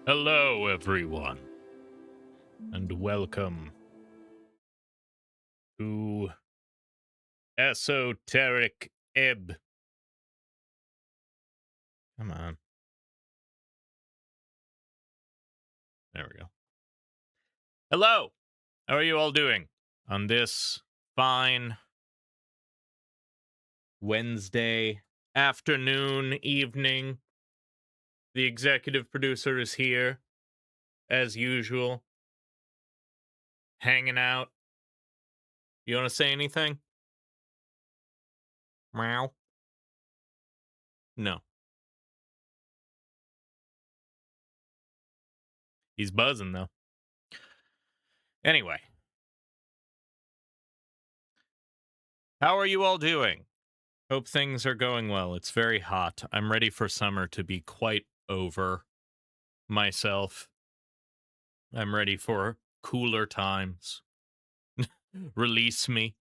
Hello, everyone, and welcome to Esoteric Ebb. Come on. There we go. Hello! How are you all doing on this fine Wednesday afternoon, evening? The executive producer is here, as usual, hanging out. You want to say anything? Meow? No. He's buzzing, though. Anyway. How are you all doing? Hope things are going well. It's very hot. I'm ready for summer to be quite over myself. I'm ready for cooler times. Release me.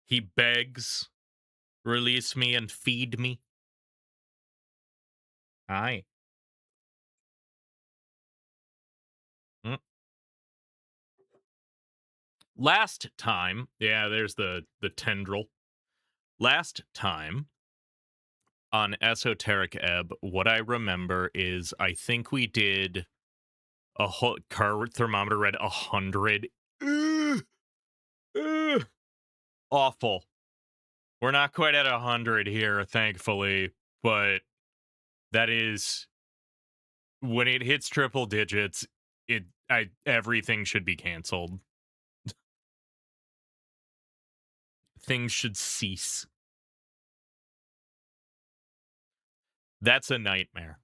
He begs. Release me and feed me. Hi. Mm. Last time, yeah, there's the tendril. Last time on Esoteric Ebb, what I remember is I think we did a whole car thermometer read 100. Awful. We're not quite at 100 here, thankfully, but that is when it hits triple digits, everything should be canceled. Things should cease. That's a nightmare.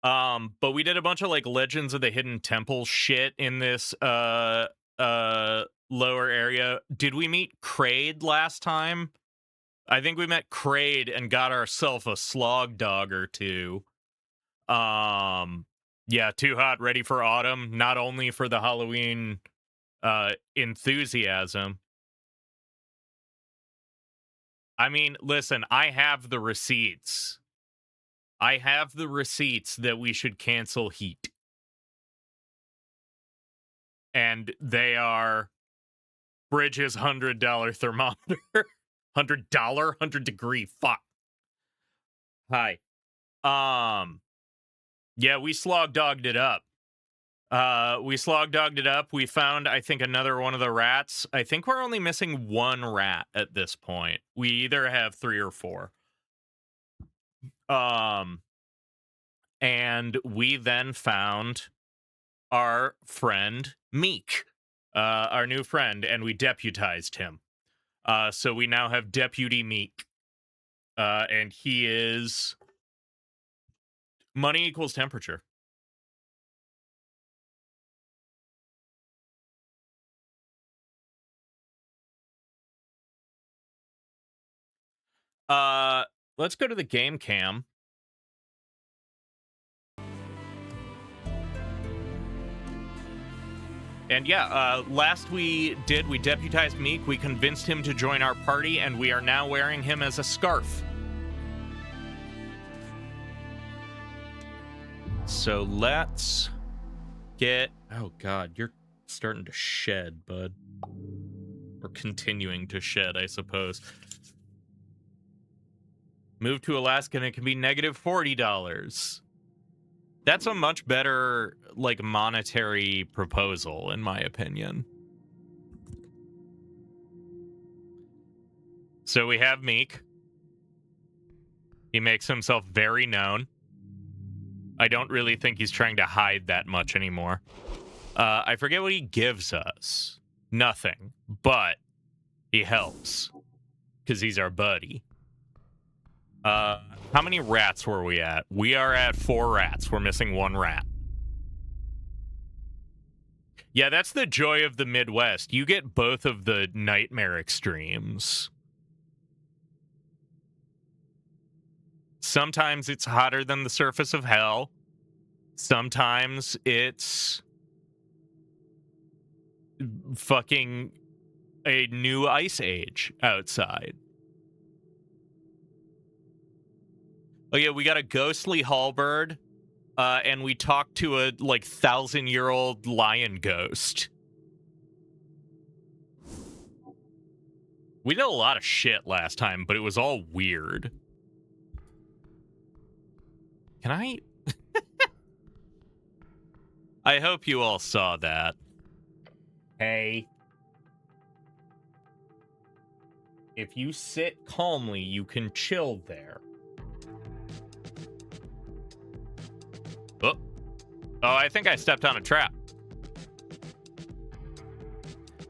But we did a bunch of like Legends of the Hidden Temple shit in this lower area. Did we meet Kraid last time? I think we met Kraid and got ourselves a slog dog or two. Yeah, Too Hot, Ready for Autumn, not only for the Halloween enthusiasm. I mean, listen, I have the receipts. I have the receipts that we should cancel Heat. And they are Bridges $100 thermometer. $100? 100-degree. Fuck. Hi. Yeah, we slog dogged it up. We slog dogged it up. We found, I think, another one of the rats. I think we're only missing one rat at this point. We either have 3 or 4. And we then found our friend Meek, our new friend, and we deputized him. So we now have Deputy Meek. And he is money equals temperature. Let's go to the game cam. And yeah, last we deputized Meek. We convinced him to join our party, and we are now wearing him as a scarf. So let's get... Oh, God, you're starting to shed, bud. Or continuing to shed, I suppose. Move to Alaska, and it can be negative $40. That's a much better, like, monetary proposal, in my opinion. So we have Meek. He makes himself very known. I don't really think he's trying to hide that much anymore. I forget what he gives us. Nothing. But he helps. Because he's our buddy. How many rats were we at? We are at 4 rats. We're missing 1 rat. Yeah, that's the joy of the Midwest. You get both of the nightmare extremes. Sometimes it's hotter than the surface of hell. Sometimes it's fucking a new ice age outside. Oh yeah, we got a ghostly Halberd. and we talked to a, like, 1,000-year-old lion ghost. We did a lot of shit last time, but it was all weird. Can I... I hope you all saw that. Hey. If you sit calmly, you can chill there. Oh. Oh, I think I stepped on a trap.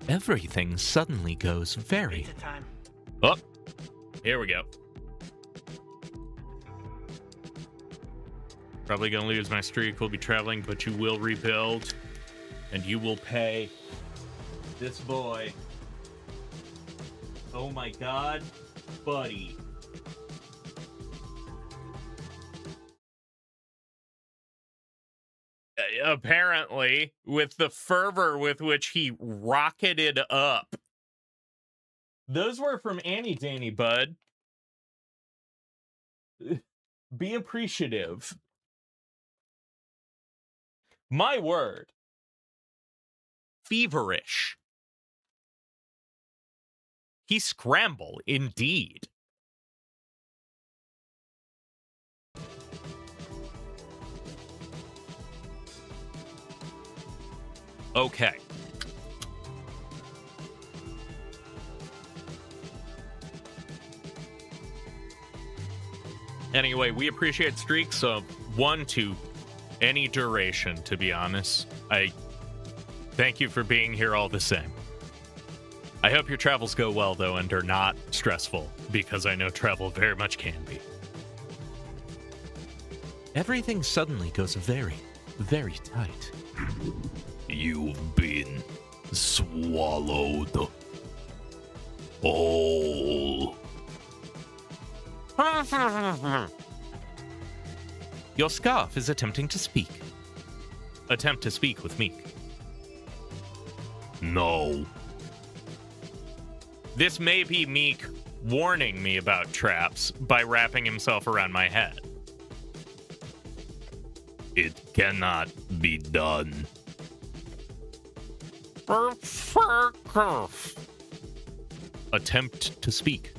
Everything suddenly goes very... Time. Oh. Here we go. Probably gonna lose my streak. We'll be traveling, but you will rebuild. And you will pay. This boy. Oh my god. Buddy. Apparently, with the fervor with which he rocketed up. Those were from Annie Danny, bud. Be appreciative. My word. Feverish. He scramble, indeed. Okay. Anyway, we appreciate streaks of 1 to any duration, to be honest. I thank you for being here all the same. I hope your travels go well, though, and are not stressful, because I know travel very much can be. Everything suddenly goes very, very tight. You've been swallowed whole. Your scarf is attempting to speak. Attempt to speak with Meek. No. This may be Meek warning me about traps by wrapping himself around my head. It cannot be done. Attempt to speak.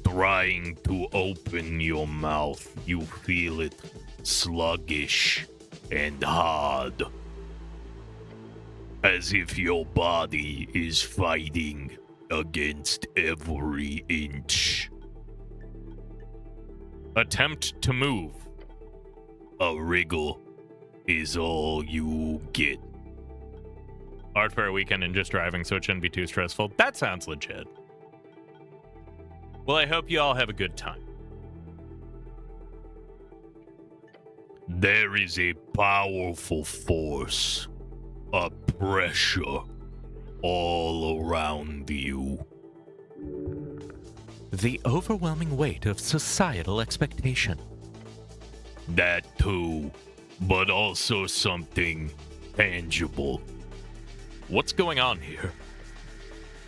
Trying to open your mouth, you feel it sluggish and hard. As if your body is fighting against every inch. Attempt to move. A wriggle is all you get. Art Fair weekend and just driving, so it shouldn't be too stressful. That sounds legit. Well, I hope you all have a good time. There is a powerful force, a pressure all around you. The overwhelming weight of societal expectation. That too, but also something tangible. What's going on here?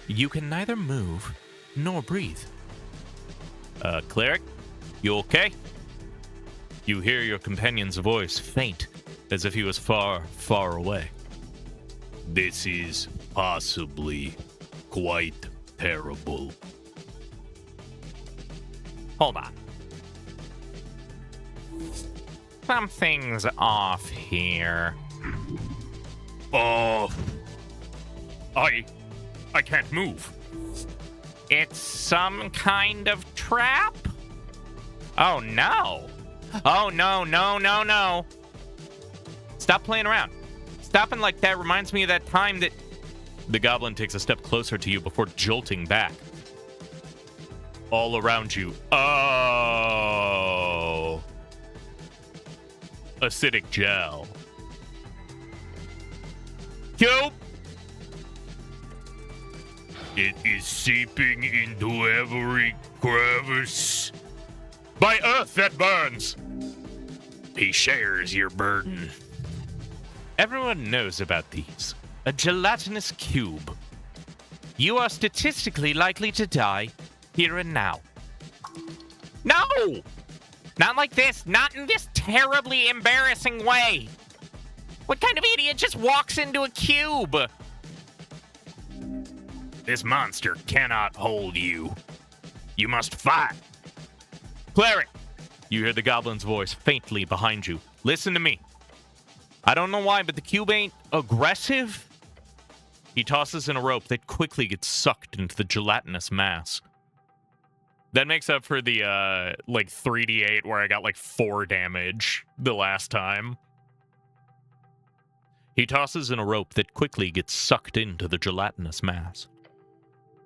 You can neither move nor breathe. Cleric, you okay? You hear your companion's voice faint, as if he was far, far away. This is possibly quite terrible. Hold on. Something's off here. Off. I can't move. It's some kind of trap? Oh no. Oh no, no, no, no. Stop playing around. Stopping like that reminds me of that time that... The goblin takes a step closer to you before jolting back. All around you. Oh. Acidic gel. Yo! It is seeping into every crevice. By earth that burns! He shares your burden. Everyone knows about these. A gelatinous cube. You are statistically likely to die here and now. No! Not like this. Not in this terribly embarrassing way. What kind of idiot just walks into a cube? This monster cannot hold you. You must fight. Cleric! You hear the goblin's voice faintly behind you. Listen to me. I don't know why, but the cube ain't aggressive. He tosses in a rope that quickly gets sucked into the gelatinous mass. That makes up for the, 3d8 where I got, 4 damage the last time. He tosses in a rope that quickly gets sucked into the gelatinous mass.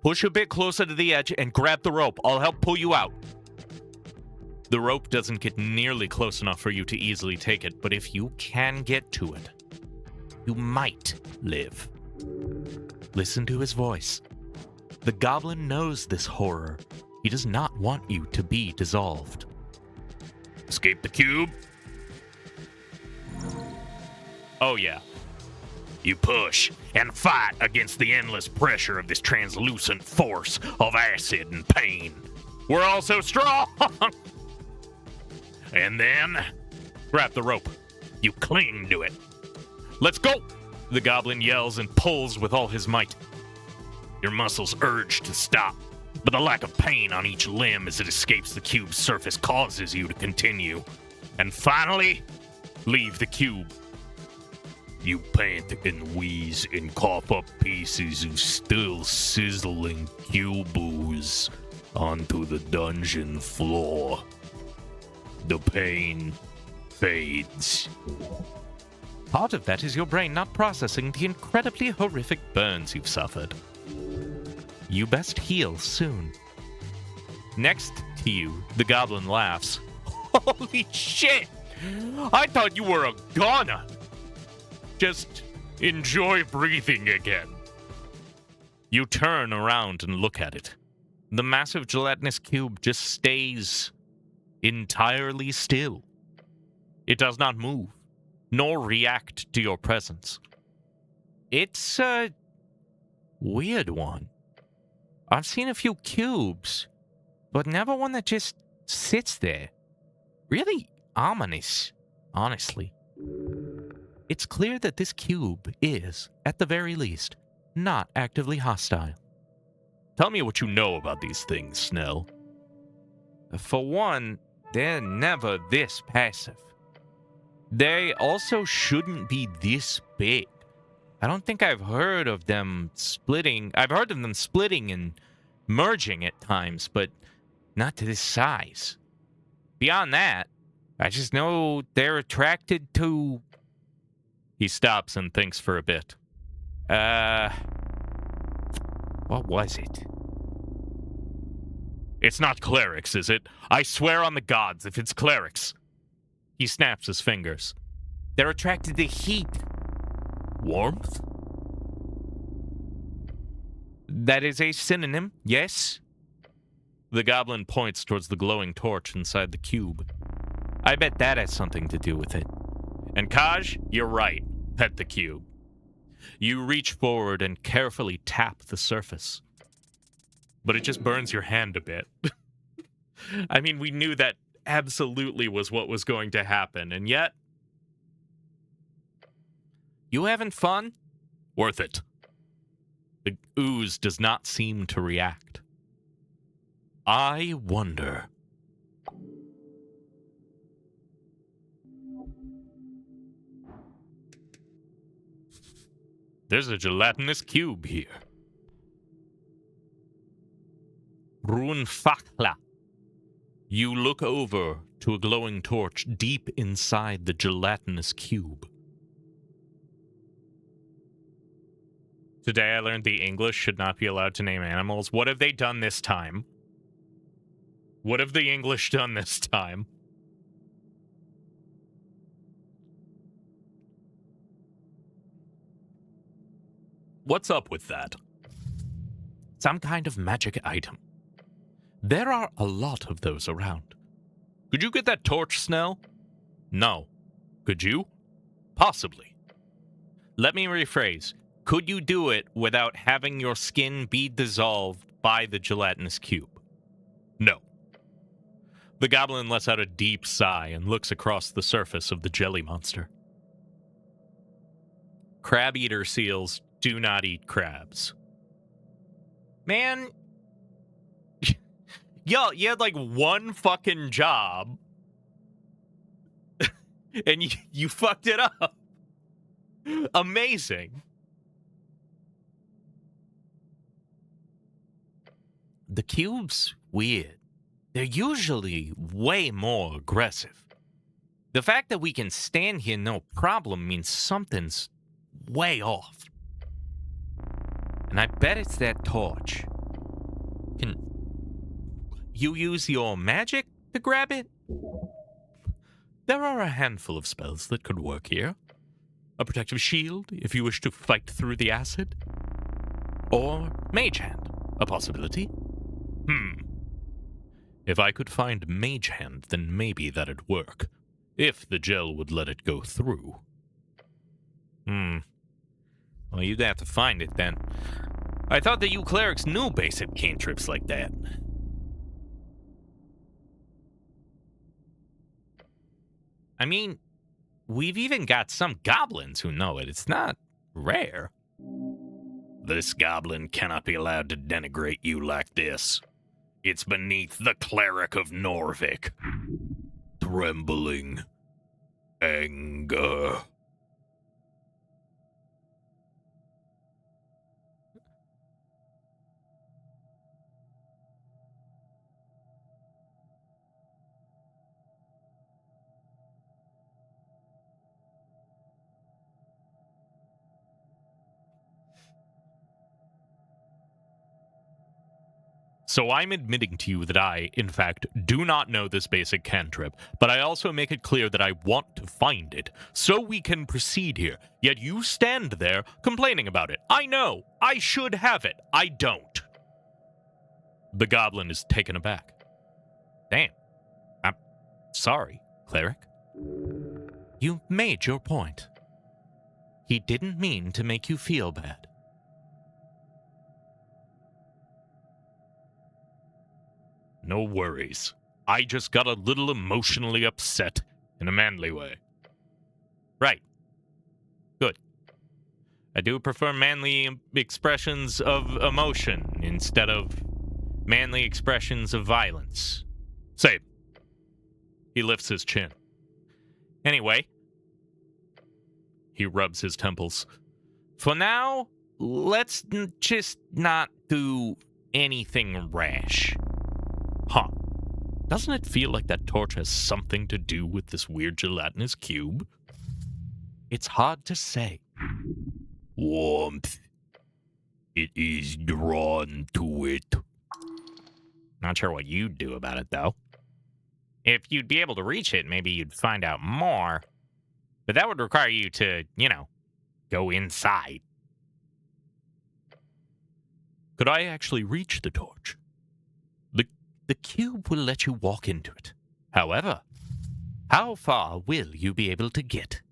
Push a bit closer to the edge and grab the rope. I'll help pull you out. The rope doesn't get nearly close enough for you to easily take it, but if you can get to it, you might live. Listen to his voice. The goblin knows this horror. He does not want you to be dissolved. Escape the cube? Oh, yeah. You push and fight against the endless pressure of this translucent force of acid and pain. We're all so strong! And then, grab the rope. You cling to it. Let's go! The goblin yells and pulls with all his might. Your muscles urge to stop, but the lack of pain on each limb as it escapes the cube's surface causes you to continue. And finally, leave the cube. You pant and wheeze and cough up pieces of still sizzling cube ooze onto the dungeon floor. The pain fades. Part of that is your brain not processing the incredibly horrific burns you've suffered. You best heal soon. Next to you, the goblin laughs. Holy shit! I thought you were a goner! Just enjoy breathing again. You turn around and look at it. The massive gelatinous cube just stays entirely still. It does not move, nor react to your presence. It's a weird one. I've seen a few cubes, but never one that just sits there. Really ominous, honestly. It's clear that this cube is, at the very least, not actively hostile. Tell me what you know about these things, Snell. For one, they're never this passive. They also shouldn't be this big. I don't think I've heard of them splitting. I've heard of them splitting and merging at times, but not to this size. Beyond that, I just know they're attracted to... He stops and thinks for a bit. What was it? It's not clerics, is it? I swear on the gods if it's clerics. He snaps his fingers. They're attracted to heat. Warmth? That is a synonym, yes? The goblin points towards the glowing torch inside the cube. I bet that has something to do with it. And Kaj, you're right. Pet the cube. You reach forward and carefully tap the surface. But it just burns your hand a bit. I mean, we knew that absolutely was what was going to happen, and yet... You having fun? Worth it. The ooze does not seem to react. I wonder... There's a gelatinous cube here. Runfakla. You look over to a glowing torch deep inside the gelatinous cube. Today I learned the English should not be allowed to name animals. What have they done this time? What have the English done this time? What's up with that? Some kind of magic item. There are a lot of those around. Could you get that torch, Snell? No. Could you? Possibly. Let me rephrase. Could you do it without having your skin be dissolved by the gelatinous cube? No. The goblin lets out a deep sigh and looks across the surface of the jelly monster. Crab-eater seals do not eat crabs. Man, yo, you had like one fucking job, and you fucked it up. Amazing. The cube's weird. They're usually way more aggressive. The fact that we can stand here no problem means something's way off. And I bet it's that torch. Can you use your magic to grab it? There are a handful of spells that could work here. A protective shield, if you wish to fight through the acid. Or Mage Hand, a possibility. If I could find Mage Hand, then maybe that'd work. If the gel would let it go through. Well, you'd have to find it then. I thought that you clerics knew basic cantrips like that. I mean, we've even got some goblins who know it. It's not rare. This goblin cannot be allowed to denigrate you like this. It's beneath the cleric of Norvik. Trembling. Anger. So I'm admitting to you that I, in fact, do not know this basic cantrip, but I also make it clear that I want to find it, so we can proceed here. Yet you stand there complaining about it. I know. I should have it. I don't. The goblin is taken aback. Damn. I'm sorry, cleric. You made your point. He didn't mean to make you feel bad. No worries. I just got a little emotionally upset in a manly way. Right. Good. I do prefer manly expressions of emotion instead of manly expressions of violence. Same. He lifts his chin. Anyway, he rubs his temples. For now, let's just not do anything rash. Huh. Doesn't it feel like that torch has something to do with this weird gelatinous cube? It's hard to say. Warmth. It is drawn to it. Not sure what you'd do about it, though. If you'd be able to reach it, maybe you'd find out more. But that would require you to, go inside. Could I actually reach the torch? The cube will let you walk into it. However, how far will you be able to get?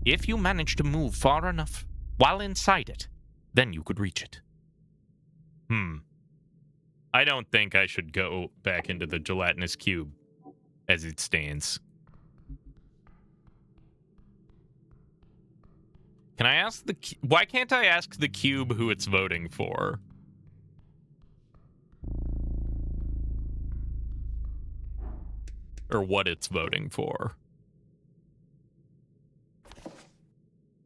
If you manage to move far enough while inside it, then you could reach it. I don't think I should go back into the gelatinous cube as it stands. Can I ask why can't I ask the cube who it's voting for? Or what it's voting for?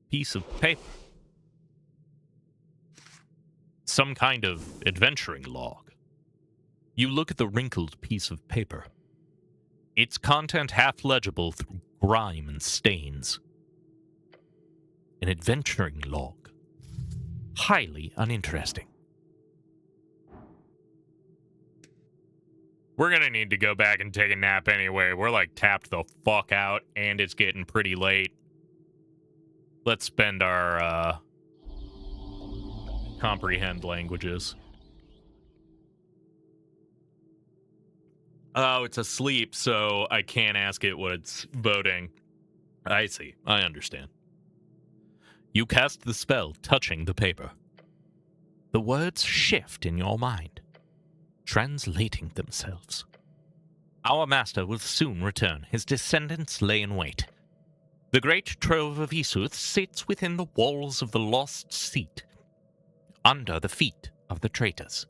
Piece of paper. Some kind of adventuring log. You look at the wrinkled piece of paper. Its content half legible through grime and stains. An adventuring log. Highly uninteresting. We're gonna need to go back and take a nap anyway. We're like tapped the fuck out, and it's getting pretty late. Let's spend our, comprehend languages. Oh, it's asleep, so I can't ask it what it's voting. I see. I understand. You cast the spell, touching the paper. The words shift in your mind, translating themselves. Our master will soon return. His descendants lay in wait. The great trove of Isuth sits within the walls of the lost seat, under the feet of the traitors.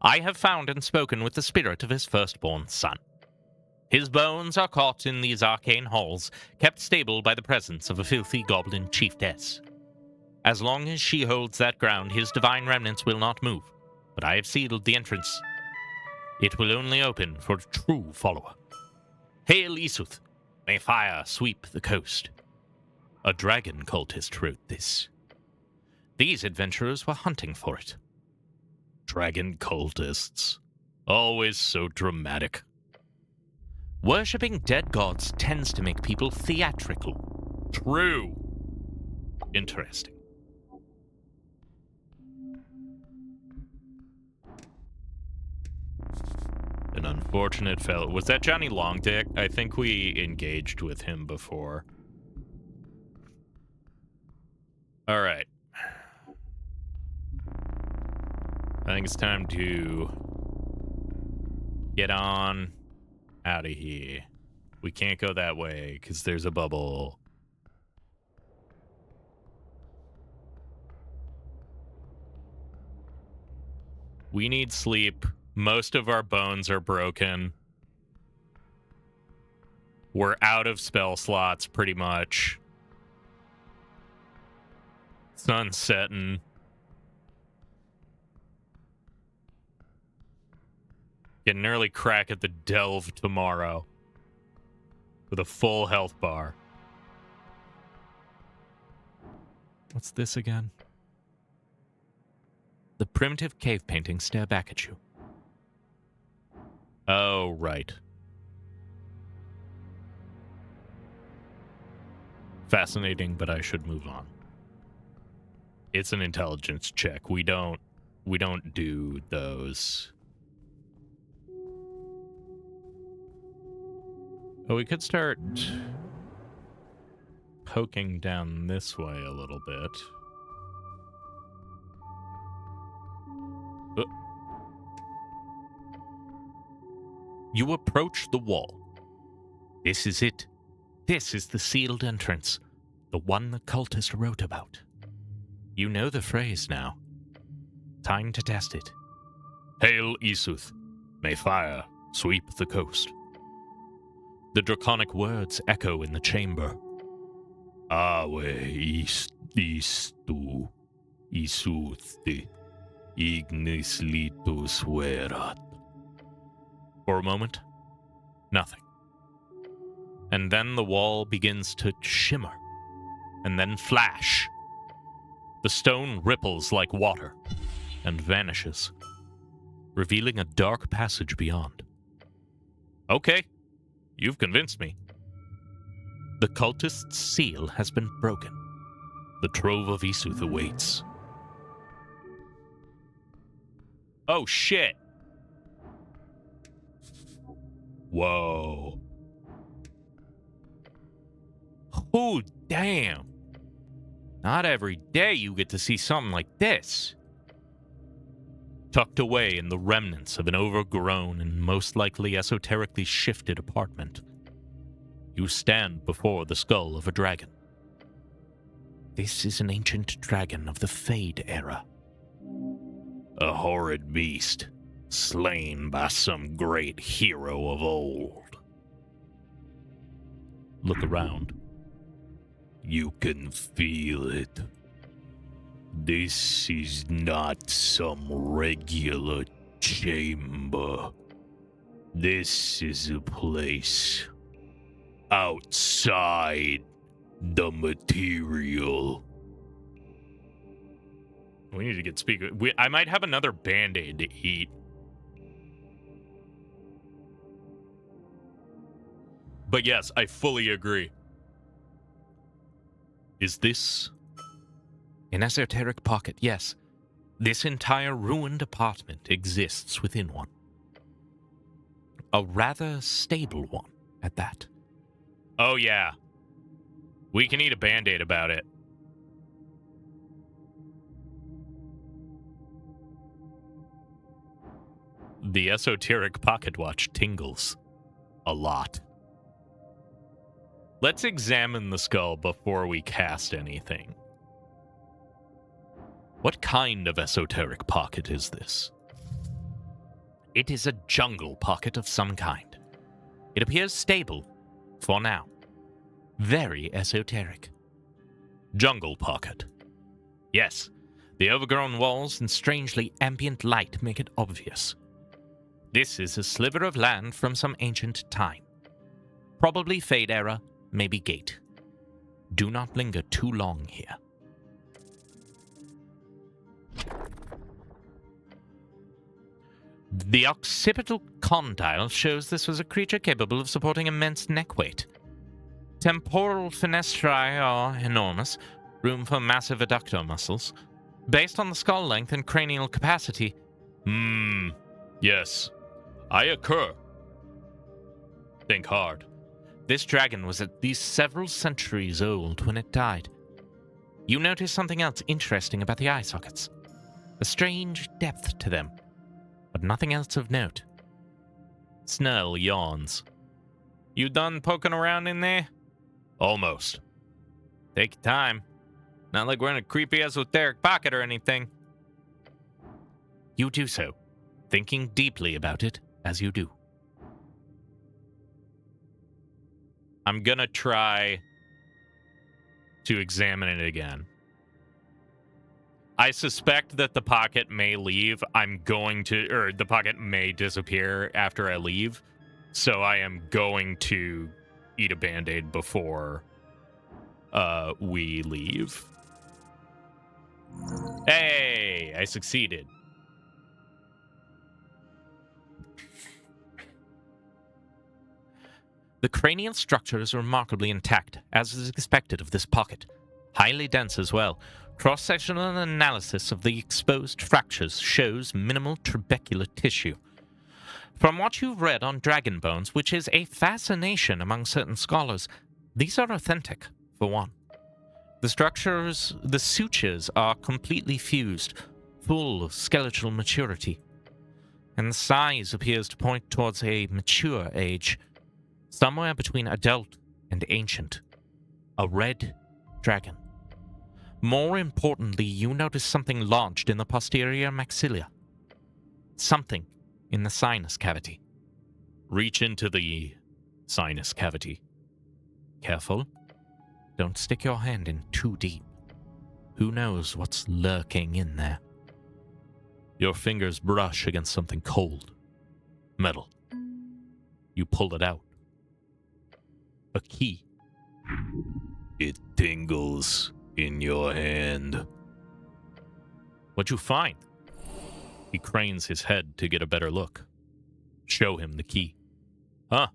I have found and spoken with the spirit of his firstborn son. His bones are caught in these arcane halls, kept stable by the presence of a filthy goblin chiefess. As long as she holds that ground, his divine remnants will not move, but I have sealed the entrance. It will only open for a true follower. Hail Isuth! May fire sweep the coast. A dragon cultist wrote this. These adventurers were hunting for it. Dragon cultists. Always so dramatic. Worshipping dead gods tends to make people theatrical. True. Interesting. An unfortunate fellow. Was that Johnny Longdick? I think we engaged with him before. All right. I think it's time to get on out of here. We can't go that way because there's a bubble. We need sleep. Most of our bones are broken. We're out of spell slots, pretty much. Sun's setting. Get an early crack at the delve tomorrow. With a full health bar. What's this again? The primitive cave paintings stare back at you. Oh, right. Fascinating, but I should move on. It's an intelligence check. We don't do those. Oh, we could start poking down this way a little bit. You approach the wall. This is it. This is the sealed entrance. The one the cultist wrote about. You know the phrase now. Time to test it. Hail Isuth. May fire sweep the coast. The draconic words echo in the chamber. Ave istu Isuth ignis litus verat. For a moment, nothing. And then the wall begins to shimmer, and then flash. The stone ripples like water, and vanishes, revealing a dark passage beyond. Okay, you've convinced me. The cultist's seal has been broken. The trove of Isuth awaits. Oh shit! Whoa. Oh, damn. Not every day you get to see something like this. Tucked away in the remnants of an overgrown and most likely esoterically shifted apartment, you stand before the skull of a dragon. This is an ancient dragon of the Fade era. A horrid beast, slain by some great hero of old. Look around. You can feel it. This is not some regular chamber. This is a place outside the material. We need to get speaker. I might have another Band-Aid to eat. But yes, I fully agree. Is this an esoteric pocket? Yes. This entire ruined apartment exists within one. A rather stable one, at that. Oh, yeah. We can eat a Band-Aid about it. The esoteric pocket watch tingles. a lot. Let's examine the skull before we cast anything. What kind of esoteric pocket is this? It is a jungle pocket of some kind. It appears stable, for now. Very esoteric. Jungle pocket. Yes, the overgrown walls and strangely ambient light make it obvious. This is a sliver of land from some ancient time. Probably Fade era, maybe Gate. Do not linger too long here. The occipital condyle shows this was a creature capable of supporting immense neck weight. Temporal fenestrae are enormous, room for massive adductor muscles. Based on the skull length and cranial capacity. Yes. I occur. Think hard. This dragon was at least several centuries old when it died. You notice something else interesting about the eye sockets. A strange depth to them, but nothing else of note. Snell yawns. You done poking around in there? Almost. Take your time. Not like we're in a creepy esoteric pocket or anything. You do so, thinking deeply about it as you do. I'm gonna try to examine it again. I suspect that the pocket may leave. The pocket may disappear after I leave. So I am going to eat a Band-Aid before we leave. Hey, I succeeded. The cranial structure is remarkably intact, as is expected of this pocket. Highly dense as well. Cross-sectional analysis of the exposed fractures shows minimal trabecular tissue. From what you've read on dragon bones, which is a fascination among certain scholars, these are authentic, for one. The sutures are completely fused, full of skeletal maturity, and the size appears to point towards a mature age, somewhere between adult and ancient. A red dragon. More importantly, you notice something lodged in the posterior maxilla. Something in the sinus cavity. Reach into the sinus cavity. Careful. Don't stick your hand in too deep. Who knows what's lurking in there? Your fingers brush against something cold. Metal. You pull it out. A key. It tingles in your hand. What'd you find? He cranes his head to get a better look. Show him the key. Huh.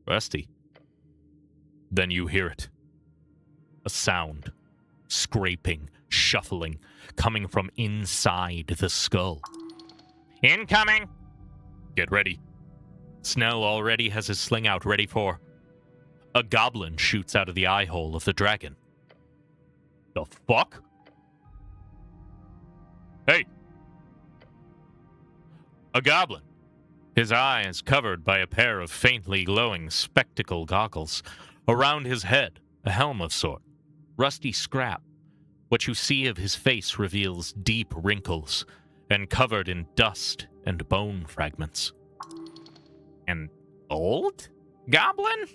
Rusty. Then you hear it. A sound. Scraping, shuffling, coming from inside the skull. Incoming! Get ready. Snell already has his sling out ready for... A goblin shoots out of the eye hole of the dragon. The fuck? Hey! A goblin. His eyes covered by a pair of faintly glowing spectacle goggles. Around his head, a helm of sort. Rusty scrap. What you see of his face reveals deep wrinkles, and covered in dust and bone fragments. An old goblin?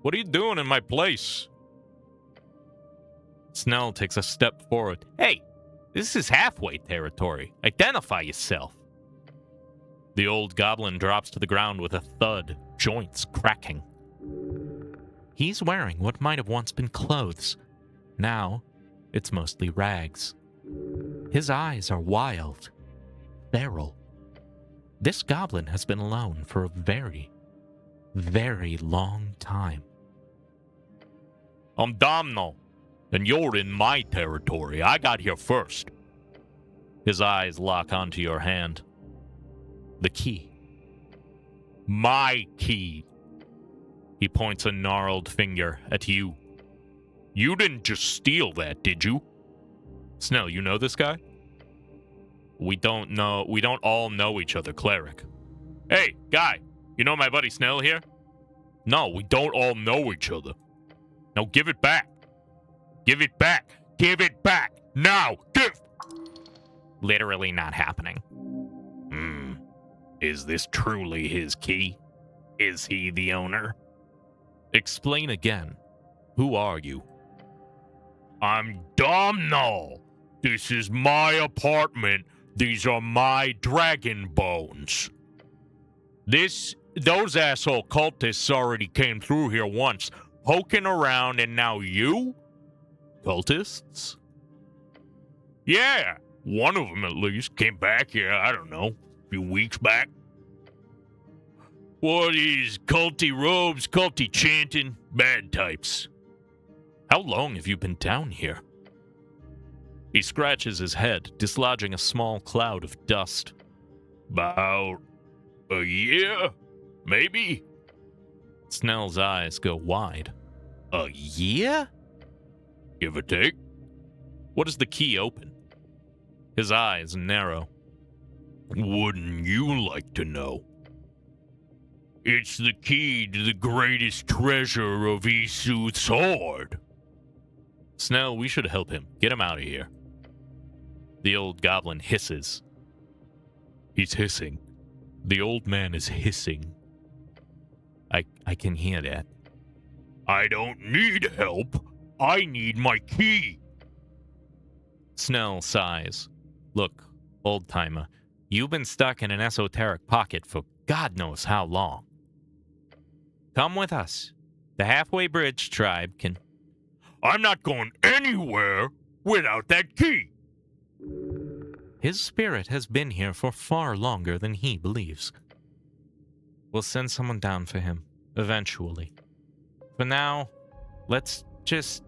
What are you doing in my place? Snell takes a step forward. Hey, this is halfway territory. Identify yourself. The old goblin drops to the ground with a thud, joints cracking. He's wearing what might have once been clothes. Now, it's mostly rags. His eyes are wild, feral. This goblin has been alone for a very, very long time. I'm Domno, and you're in my territory. I got here first. His eyes lock onto your hand. The key. My key. He points a gnarled finger at you. You didn't just steal that, did you? Snell, you know this guy? We don't all know each other, cleric. Hey, guy, You know my buddy Snell here? No, we don't all know each other. Now give it back. Give it back. Give it back. Now, give. Literally not happening. Is this truly his key? Is he the owner? Explain again. Who are you? I'm Domhnall. This is my apartment. These are my dragon bones. Those asshole cultists already came through here once, poking around, and now you? Cultists? Yeah, one of them at least came back here, I don't know, a few weeks back. What is culty robes, culty chanting, bad types. How long have you been down here? He scratches his head, dislodging a small cloud of dust. About a year, maybe? Snell's eyes go wide. A year? Give or take. What does the key open? His eyes narrow. Wouldn't you like to know? It's the key to the greatest treasure of Isuth's hoard. Snell, we should help him. Get him out of here. The old goblin hisses. He's hissing. The old man is hissing. I can hear that. I don't need help. I need my key. Snell sighs. Look, old-timer, you've been stuck in an esoteric pocket for God knows how long. Come with us. The Halfway Bridge tribe can... I'm not going anywhere without that key. His spirit has been here for far longer than he believes. We'll send someone down for him, eventually. For now, let's just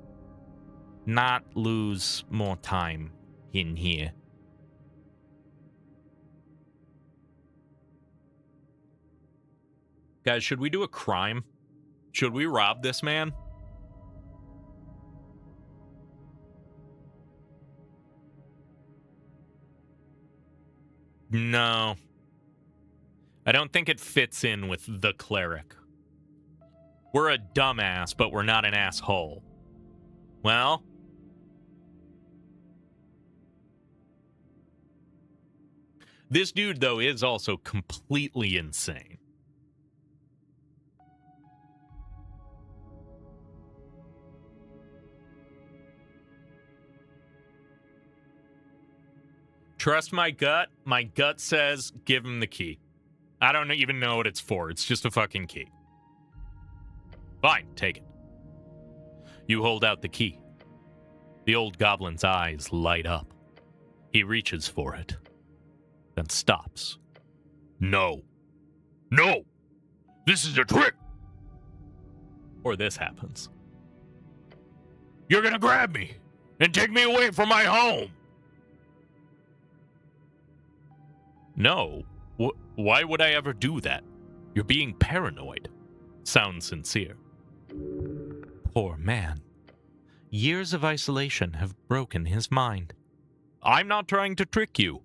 not lose more time in here. Guys, should we do a crime? Should we rob this man? No. I don't think it fits in with the cleric. We're a dumbass, but we're not an asshole. Well... This dude, though, is also completely insane. Trust my gut. My gut says give him the key. I don't even know what it's for. It's just a fucking key. Fine, take it. You hold out the key. The old goblin's eyes light up. He reaches for it, then stops. No. No! This is a trick! Or this happens. You're gonna grab me and take me away from my home! No. Why would I ever do that? You're being paranoid. Sounds sincere. Poor man. Years of isolation have broken his mind. I'm not trying to trick you.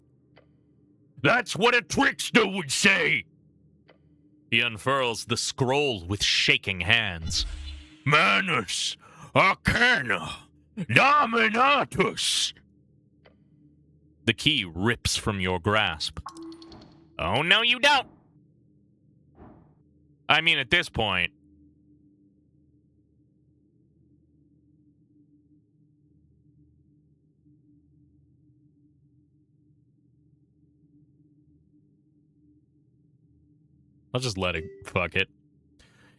That's what a trickster would say! He unfurls the scroll with shaking hands. Manus Arcana Dominatus! The key rips from your grasp. Oh, no, you don't! I mean, at this point... I'll just let it. Fuck it.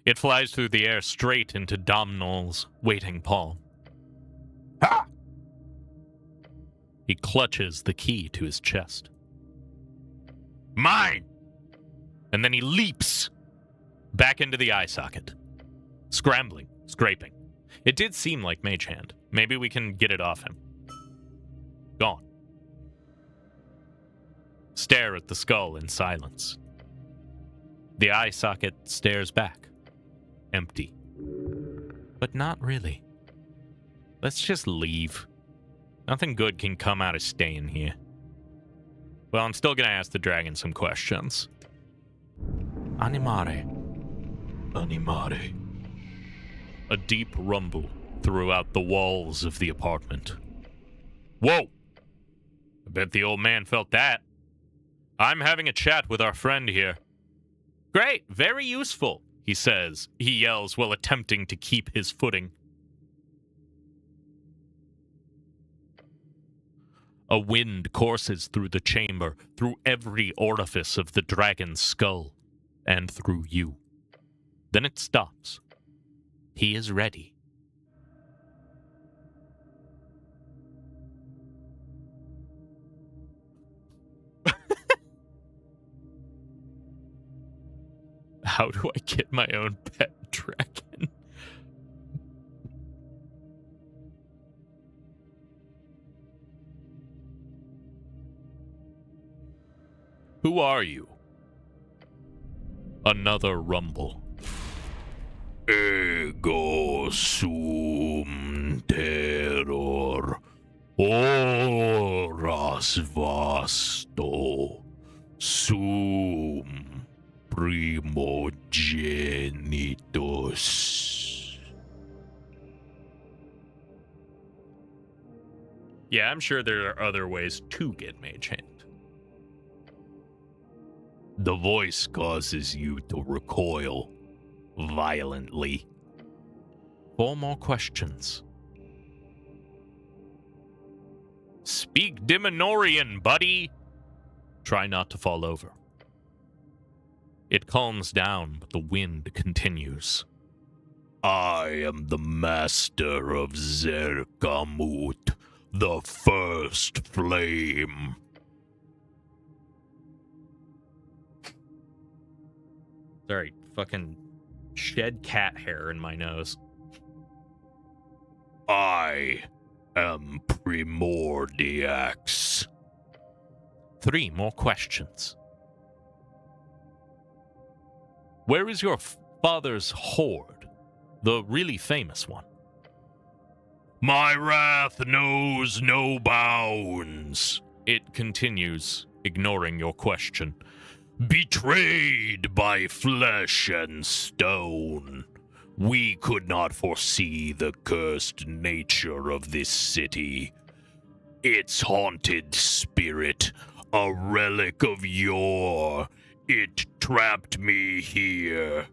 It flies through the air straight into Domhnall's waiting palm. Ha! He clutches the key to his chest. Mine! And then he leaps back into the eye socket. Scrambling, scraping. It did seem like Mage Hand. Maybe we can get it off him. Gone. Stare at the skull in silence. The eye socket stares back. Empty. But not really. Let's just leave. Nothing good can come out of staying here. Well, I'm still gonna ask the dragon some questions. Animare. Animare. A deep rumble throughout the walls of the apartment. Whoa! I bet the old man felt that. I'm having a chat with our friend here. Great, very useful, he says. He yells while attempting to keep his footing. A wind courses through the chamber, through every orifice of the dragon's skull, and through you. Then it stops. He is ready. How do I get my own pet dragon? Who are you? Another rumble. Ego sum terror, horas vasto, sum primogenitus. Yeah, I'm sure there are other ways to get Mage Hand. The voice causes you to recoil violently. 4 more questions. Speak Diminorian, buddy! Try not to fall over. It calms down, but the wind continues. I am the master of Zerkamut, the first flame. Sorry, fucking shed cat hair in my nose. I am Primordiax. 3 more questions. Where is your father's horde? The really famous one. My wrath knows no bounds. It continues, ignoring your question. Betrayed by flesh and stone, we could not foresee the cursed nature of this city. Its haunted spirit, a relic of yore, it trapped me here.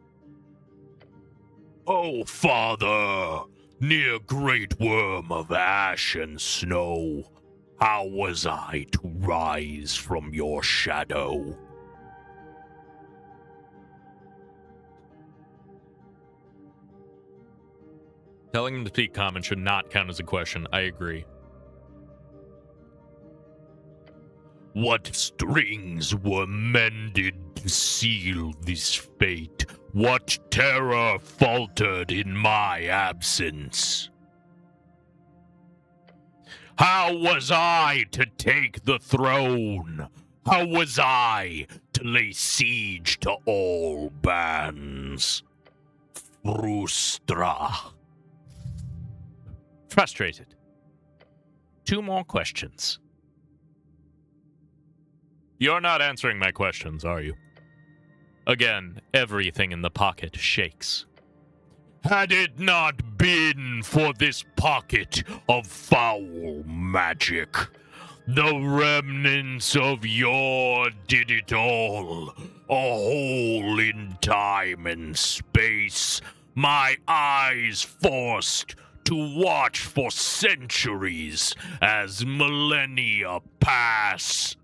Oh, Father, near great worm of ash and snow, how was I to rise from your shadow? Telling him to speak common should not count as a question. I agree. What strings were mended to seal this fate? What terror faltered in my absence? How was I to take the throne? How was I to lay siege to all bands? Frustra. Frustrated. 2 more questions. You're not answering my questions, are you? Again, everything in the pocket shakes. Had it not been for this pocket of foul magic, the remnants of yore did it all, a hole in time and space, my eyes forced to watch for centuries as millennia pass.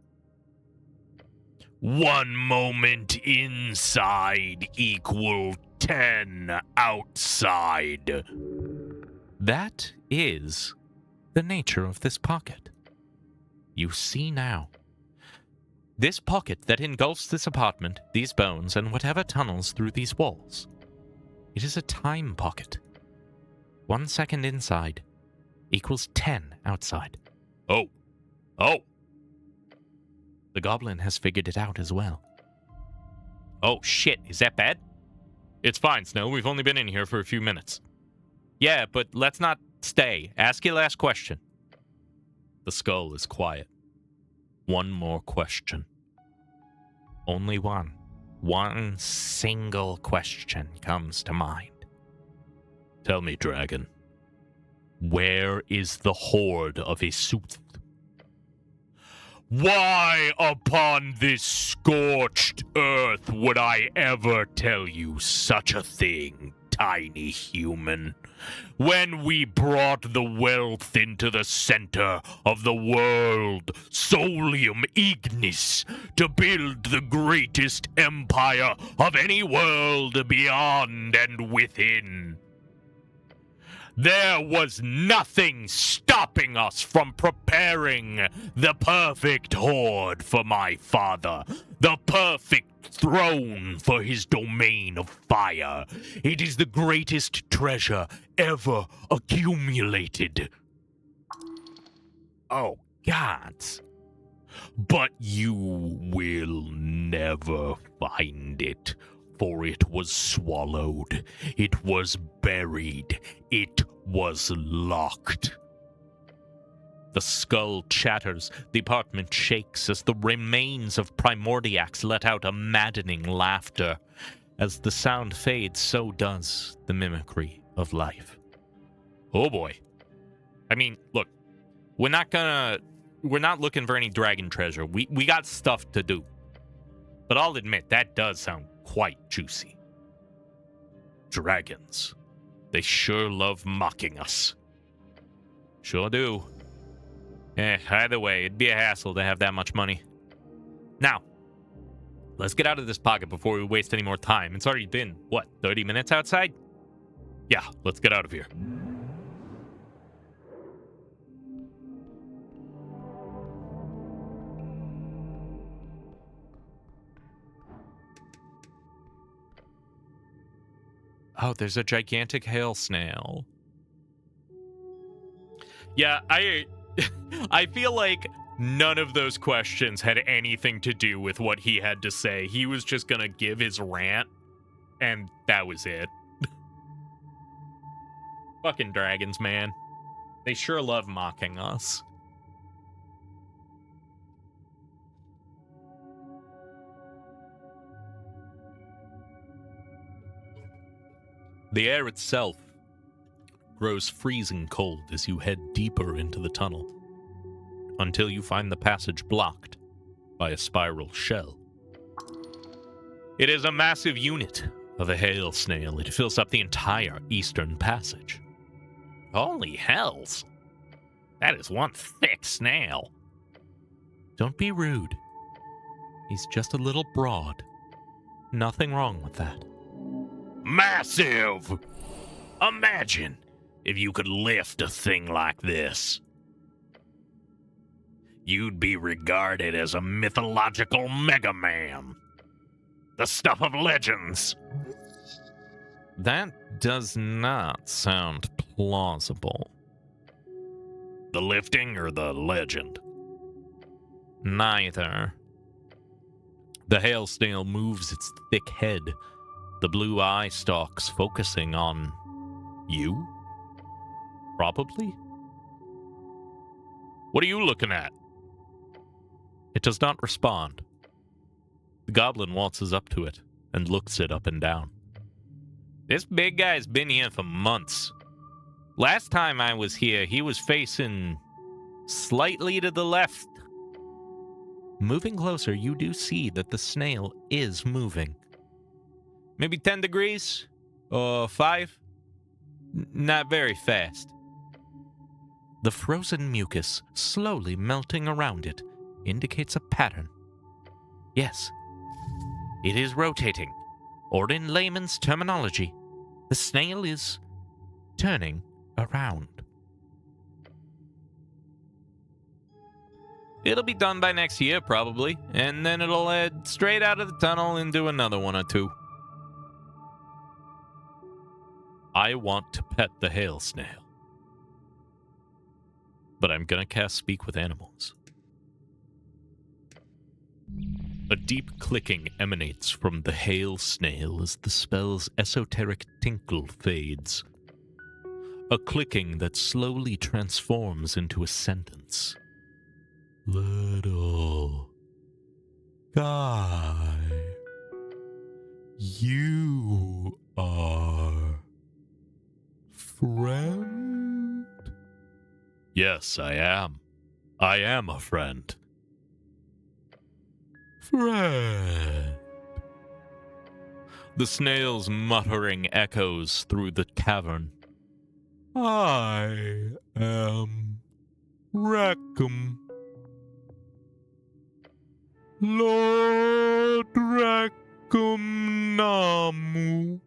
1 moment inside equal 10 outside. That is the nature of this pocket. You see now. This pocket that engulfs this apartment, these bones, and whatever tunnels through these walls. It is a time pocket. 1 second inside equals 10 outside. Oh. The goblin has figured it out as well. Oh, shit. Is that bad? It's fine, Snow. We've only been in here for a few minutes. Yeah, but let's not stay. Ask your last question. The skull is quiet. 1 more question. Only 1. One single question comes to mind. Tell me, dragon. Where is the hoard of Isuth? Why upon this scorched earth would I ever tell you such a thing, tiny human? When we brought the wealth into the center of the world, Solium Ignis, to build the greatest empire of any world beyond and within. There was nothing stopping us from preparing the perfect hoard for my father, the perfect throne for his domain of fire. It is the greatest treasure ever accumulated. Oh, gods. But you will never find it. For it was swallowed, it was buried, it was locked. The skull chatters, the apartment shakes as the remains of Primordiacs let out a maddening laughter. As the sound fades, so does the mimicry of life. Oh boy. I mean, look, we're not looking for any dragon treasure. We got stuff to do. But I'll admit, that does sound quite juicy. Dragons. They sure love mocking us. Sure do. Either way, it'd be a hassle to have that much money. Now, let's get out of this pocket before we waste any more time. It's already been, 30 minutes outside? Yeah, let's get out of here. Oh, there's a gigantic hail snail. Yeah, I feel like none of those questions had anything to do with what he had to say. He was just gonna give his rant, and that was it. Fucking dragons, man. They sure love mocking us. The air itself grows freezing cold as you head deeper into the tunnel, until you find the passage blocked by a spiral shell. It is a massive unit of a hail snail. It fills up the entire eastern passage. Holy hells! That is one thick snail. Don't be rude. He's just a little broad. Nothing wrong with that. Massive! Imagine if you could lift a thing like this. You'd be regarded as a mythological Mega Man. The stuff of legends. That does not sound plausible. The lifting or the legend? Neither. The hail snail moves its thick head, the blue eye stalks focusing on you? Probably? What are you looking at? It does not respond. The goblin waltzes up to it and looks it up and down. This big guy's been here for months. Last time I was here, he was facing slightly to the left. Moving closer, you do see that the snail is moving. Maybe 10 degrees? Or 5? Not very fast. The frozen mucus slowly melting around it indicates a pattern. Yes, it is rotating. Or in layman's terminology, the snail is turning around. It'll be done by next year, probably, and then it'll head straight out of the tunnel into another one or two. I want to pet the hail snail, but I'm gonna cast Speak with Animals. A deep clicking emanates from the hail snail as the spell's esoteric tinkle fades. A clicking that slowly transforms into a sentence. Little guy, You are friend? Yes, I am. I am a friend. Friend. The snail's muttering echoes through the cavern. I am Rackham. Lord Rackham Namu.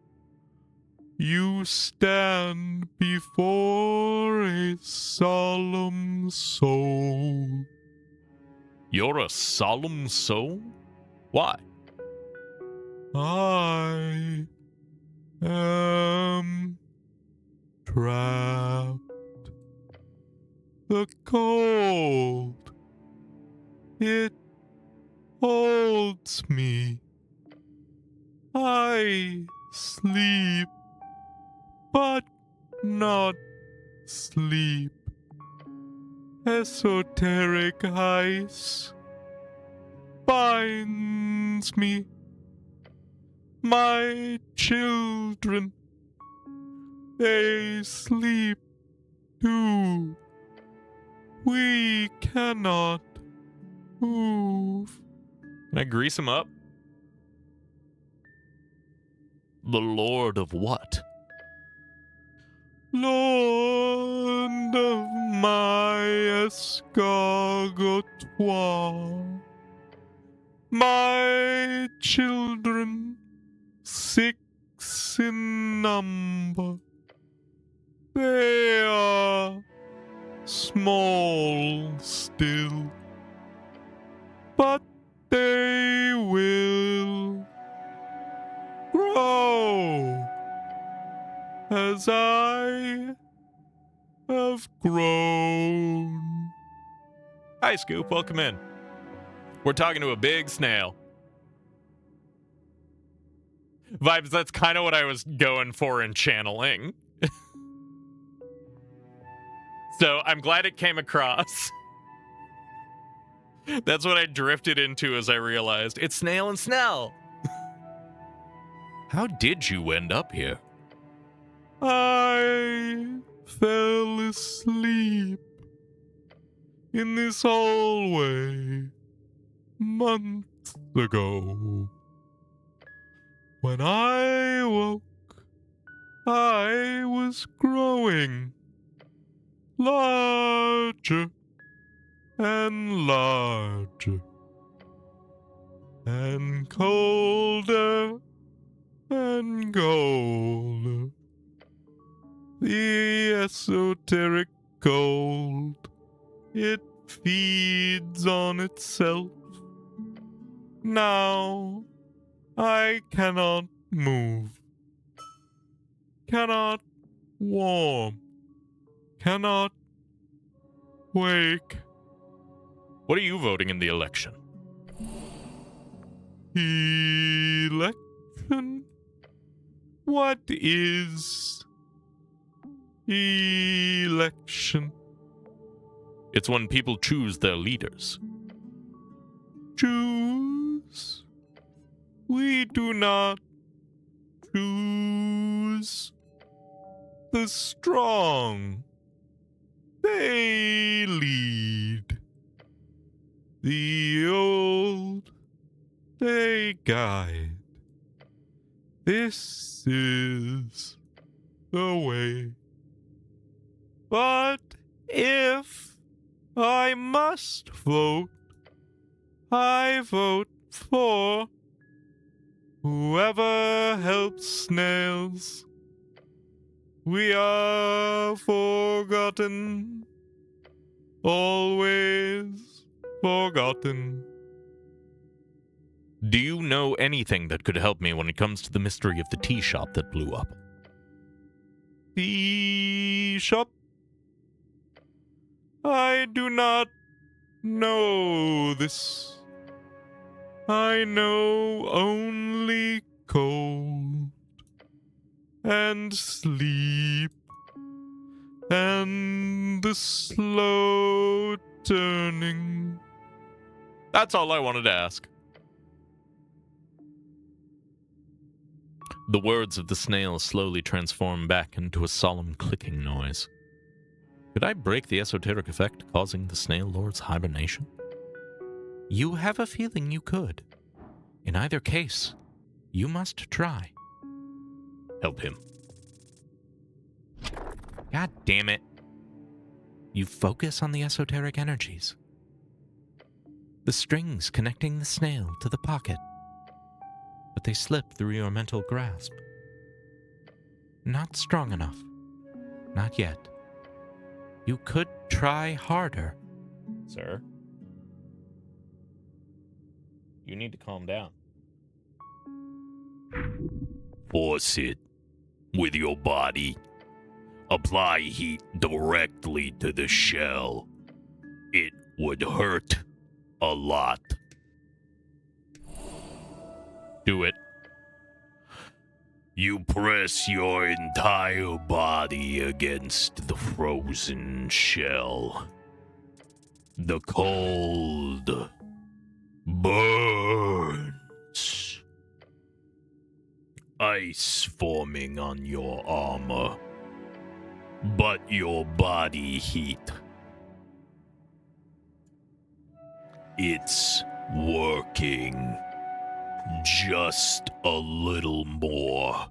You stand before a solemn soul. You're a solemn soul? Why? I am trapped. The cold, it holds me. I sleep, but not sleep. Esoteric ice binds me. My children, they sleep too. We cannot move. Can I grease him up? The Lord of what? Lord of my escargotoir. My children, 6 in number. They are small still, but they will grow as I have grown. Hi, Scoop. Welcome in. We're talking to a big snail. Vibes, that's kind of what I was going for in channeling. So I'm glad it came across. That's what I drifted into as I realized it's Snail and Snell. How did you end up here? I fell asleep in this hallway months ago. When I woke, I was growing larger and larger and colder and colder. The esoteric cold, it feeds on itself. Now I cannot move, cannot warm, cannot wake. What are you voting in the election? Election? What is election? It's when people choose their leaders. Choose? We do not choose. The strong, they lead. The old, they guide. This is the way. But if I must vote, I vote for whoever helps snails. We are forgotten, always forgotten. Do you know anything that could help me when it comes to the mystery of the tea shop that blew up? The shop? I do not know this. I know only cold and sleep and the slow turning. That's all I wanted to ask. The words of the snail slowly transform back into a solemn clicking noise. Could I break the esoteric effect causing the snail lord's hibernation? You have a feeling you could. In either case, you must try. Help him. God damn it. You focus on the esoteric energies. The strings connecting the snail to the pocket. But they slip through your mental grasp. Not strong enough. Not yet. You could try harder. Sir? You need to calm down. Force it with your body. Apply heat directly to the shell. It would hurt a lot. Do it. You press your entire body against the frozen shell. The cold burns. Ice forming on your armor. But your body heat. It's working. Just a little more.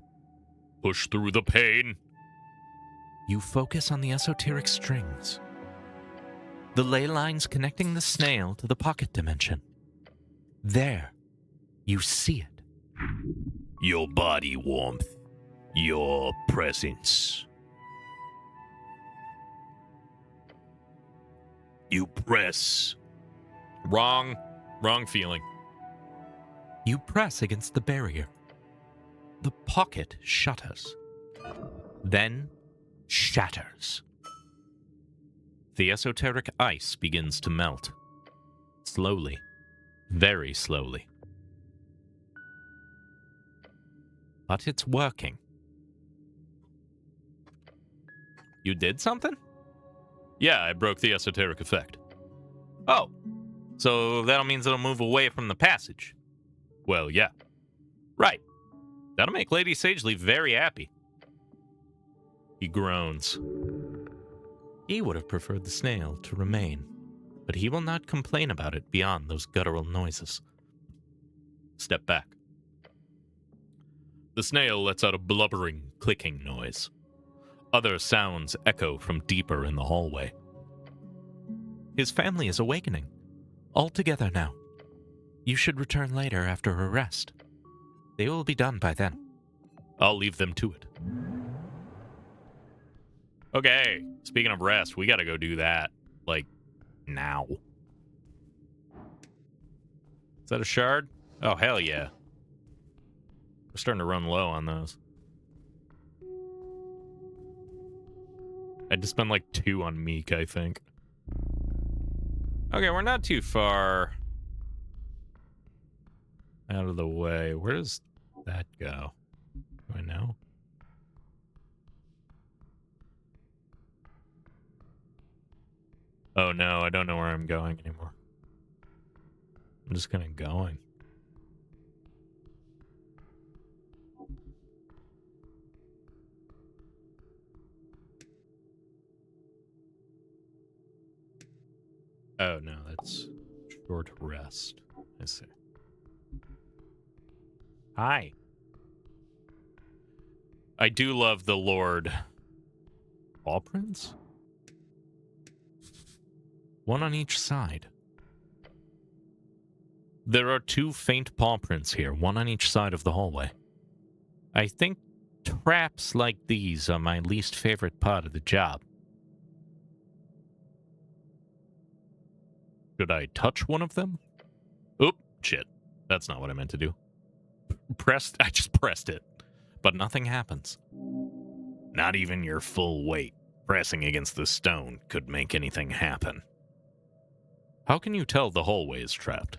Push through the pain. You focus on the esoteric strings. The ley lines connecting the snail to the pocket dimension. There. You see it. Your body warmth. Your presence. You press. Wrong feeling. You press against the barrier. The pocket shudders. Then shatters. The esoteric ice begins to melt. Slowly. Very slowly. But it's working. You did something? Yeah, I broke the esoteric effect. Oh, so that means it'll move away from the passage. Well, yeah. Right. That'll make Lady Sagely very happy. He groans. He would have preferred the snail to remain, but he will not complain about it beyond those guttural noises. Step back. The snail lets out a blubbering, clicking noise. Other sounds echo from deeper in the hallway. His family is awakening. All together now. You should return later after a rest. They will be done by then. I'll leave them to it. Okay, speaking of rest, we gotta go do that. Like, now. Is that a shard? Oh, hell yeah. We're starting to run low on those. I had to spend like 2 on Meek, I think. Okay, we're not too far out of the way. Where does that go? Do I know? Oh no, I don't know where I'm going anymore. I'm just kind of going. Oh no, that's short rest. I see. Hi. I do love the Lord. Paw prints? One on each side. There are 2 faint paw prints here, one on each side of the hallway. I think traps like these are my least favorite part of the job. Should I touch one of them? Oop, shit. That's not what I meant to do. I just pressed it. But nothing happens. Not even your full weight pressing against the stone could make anything happen. How can you tell the hallway is trapped?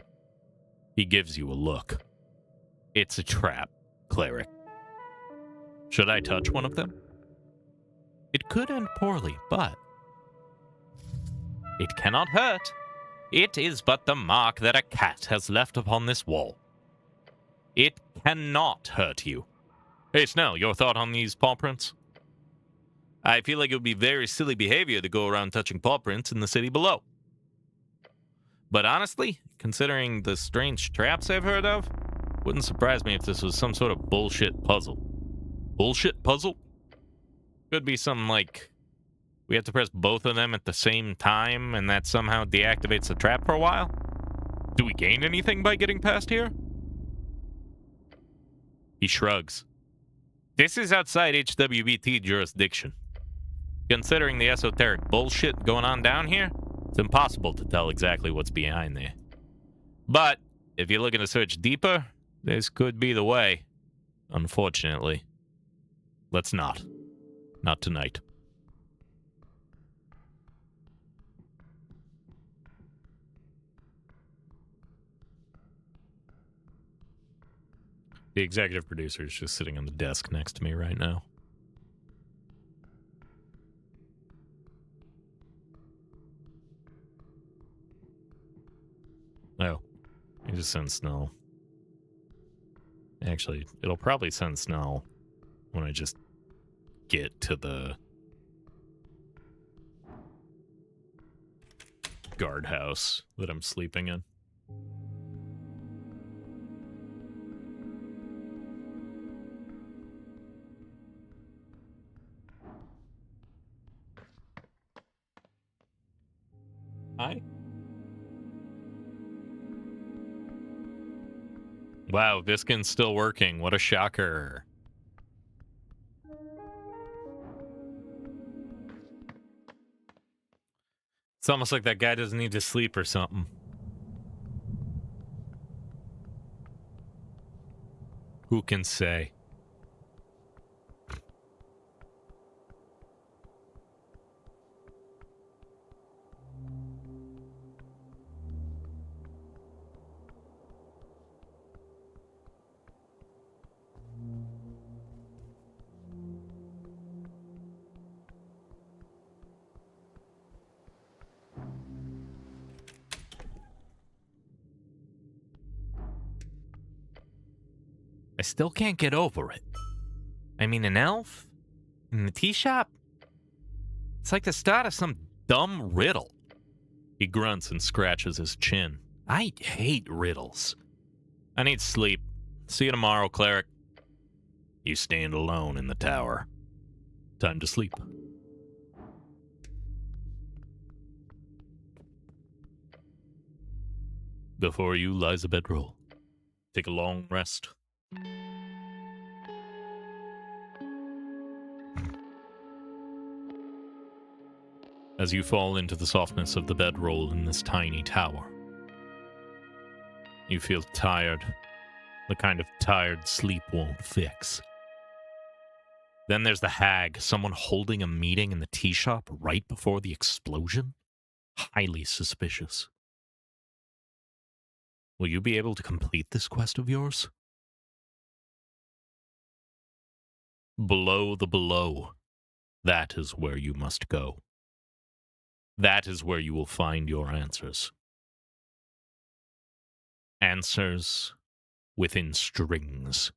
He gives you a look. It's a trap, cleric. Should I touch one of them? It could end poorly, but it cannot hurt. It is but the mark that a cat has left upon this wall. It cannot hurt you. Hey, Snell, your thought on these paw prints? I feel like it would be very silly behavior to go around touching paw prints in the city below. But honestly, considering the strange traps I've heard of, wouldn't surprise me if this was some sort of bullshit puzzle. Bullshit puzzle? Could be something like we have to press both of them at the same time and that somehow deactivates the trap for a while? Do we gain anything by getting past here? He shrugs. This is outside HWBT jurisdiction. Considering the esoteric bullshit going on down here, it's impossible to tell exactly what's behind there. But if you're looking to search deeper, this could be the way. Unfortunately. Let's not. Not tonight. The executive producer is just sitting on the desk next to me right now. Oh, he just sent Snell. Actually, it'll probably send Snell when I just get to the guardhouse that I'm sleeping in. Hi. Wow, Viskin's still working. What a shocker. It's almost like that guy doesn't need to sleep or something. Who can say? I still can't get over it. I mean, an elf? In the tea shop? It's like the start of some dumb riddle. He grunts and scratches his chin. I hate riddles. I need sleep. See you tomorrow, cleric. You stand alone in the tower. Time to sleep. Before you lies a bedroll. Take a long rest. As you fall into the softness of the bedroll in this tiny tower, you feel tired, the kind of tired sleep won't fix. Then there's the hag, someone holding a meeting in the tea shop right before the explosion? Highly suspicious. Will you be able to complete this quest of yours? Below the below. That is where you must go. That is where you will find your answers. Answers within strings.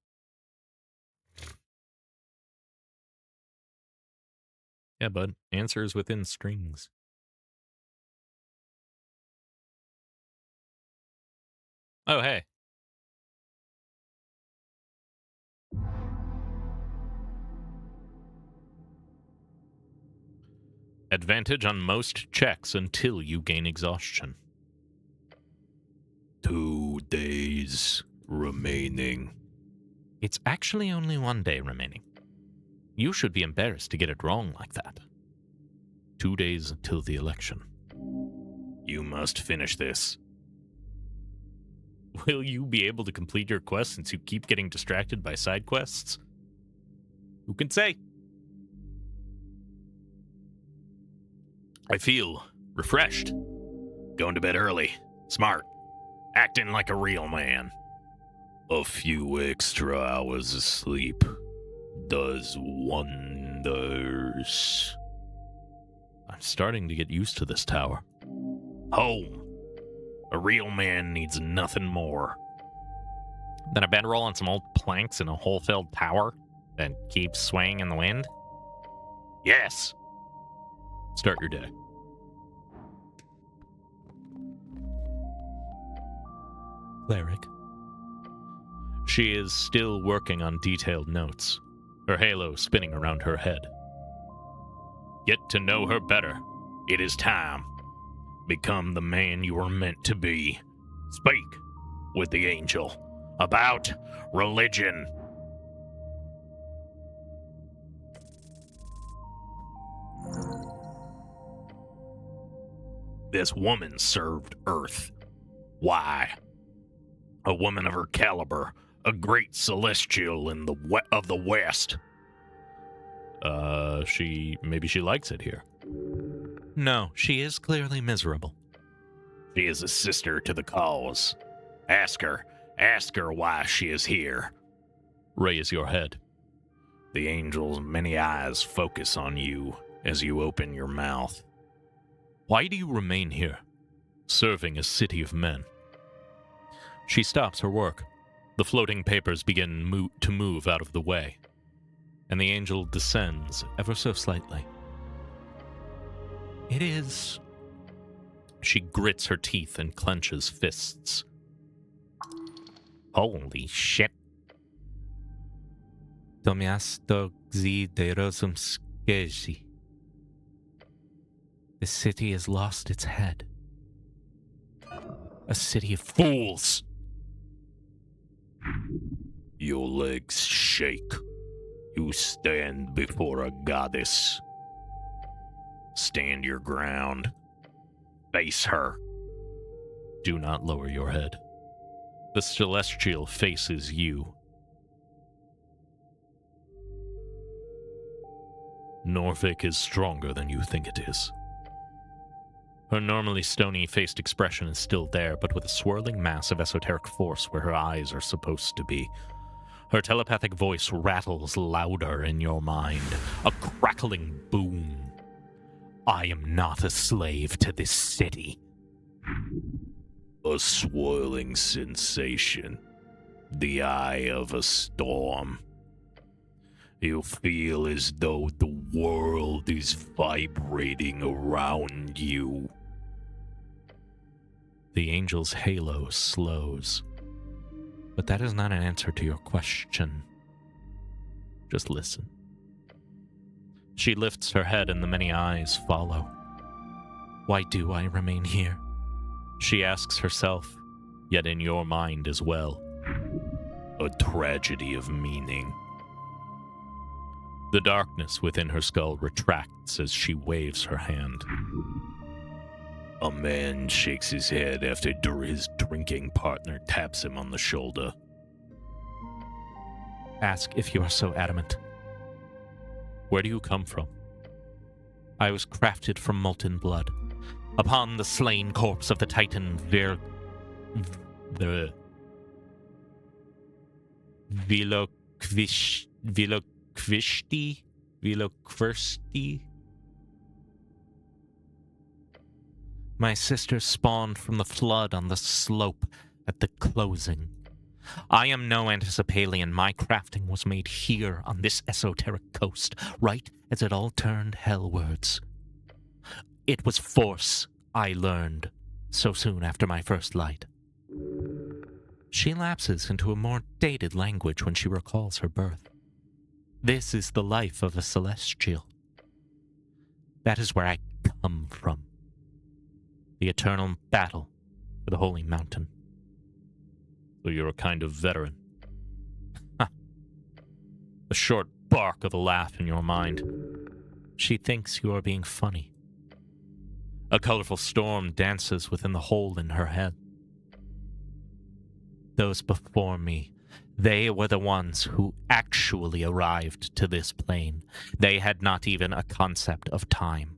Yeah, bud. Answers within strings. Oh, hey. Advantage on most checks until you gain exhaustion. 2 days remaining. It's actually only 1 day remaining. You should be embarrassed to get it wrong like that. 2 days until the election. You must finish this. Will you be able to complete your quest since you keep getting distracted by side quests? Who can say? I feel refreshed. Going to bed early. Smart. Acting like a real man. A few extra hours of sleep does wonders. I'm starting to get used to this tower. Home. A real man needs nothing more than a bedroll and some old planks in a hole-filled tower. That keeps swaying in the wind? Yes. Start your day. Cleric. She is still working on detailed notes, her halo spinning around her head. Get to know her better. It is time. Become the man you are meant to be. Speak with the angel about religion. This woman served Earth. Why? A woman of her caliber, a great celestial in of the West. Maybe she likes it here. No, she is clearly miserable. She is a sister to the cause. Ask her why she is here. Raise your head. The angel's many eyes focus on you as you open your mouth. Why do you remain here, serving a city of men? She stops her work. The floating papers begin to move out of the way, and the angel descends ever so slightly. It is... She grits her teeth and clenches fists. Holy shit. To miasto, gdzie de rozum skezi. The city has lost its head. A city of fools. Your legs shake. You stand before a goddess. Stand your ground. Face her. Do not lower your head. The celestial faces you. Norvik is stronger than you think it is. Her normally stony-faced expression is still there, but with a swirling mass of esoteric force where her eyes are supposed to be. Her telepathic voice rattles louder in your mind, a crackling boom. I am not a slave to this city. A swirling sensation, the eye of a storm. You feel as though the world is vibrating around you. The angel's halo slows. But that is not an answer to your question. Just listen. She lifts her head and the many eyes follow. Why do I remain here? She asks herself, yet in your mind as well. A tragedy of meaning. The darkness within her skull retracts as she waves her hand. A man shakes his head after his drinking partner taps him on the shoulder. Ask if you are so adamant. Where do you come from? I was crafted from molten blood. Upon the slain corpse of the Titan Vilokvirsti. My sister spawned from the flood on the slope at the closing. I am no Anticipalian. My crafting was made here on this esoteric coast, right as it all turned hellwards. It was force, I learned, so soon after my first light. She lapses into a more dated language when she recalls her birth. This is the life of a celestial. That is where I come from. The eternal battle for the holy mountain. So you're a kind of veteran. Ha! A short bark of a laugh in your mind. She thinks you are being funny. A colorful storm dances within the hole in her head. Those before me, they were the ones who actually arrived to this plane. They had not even a concept of time.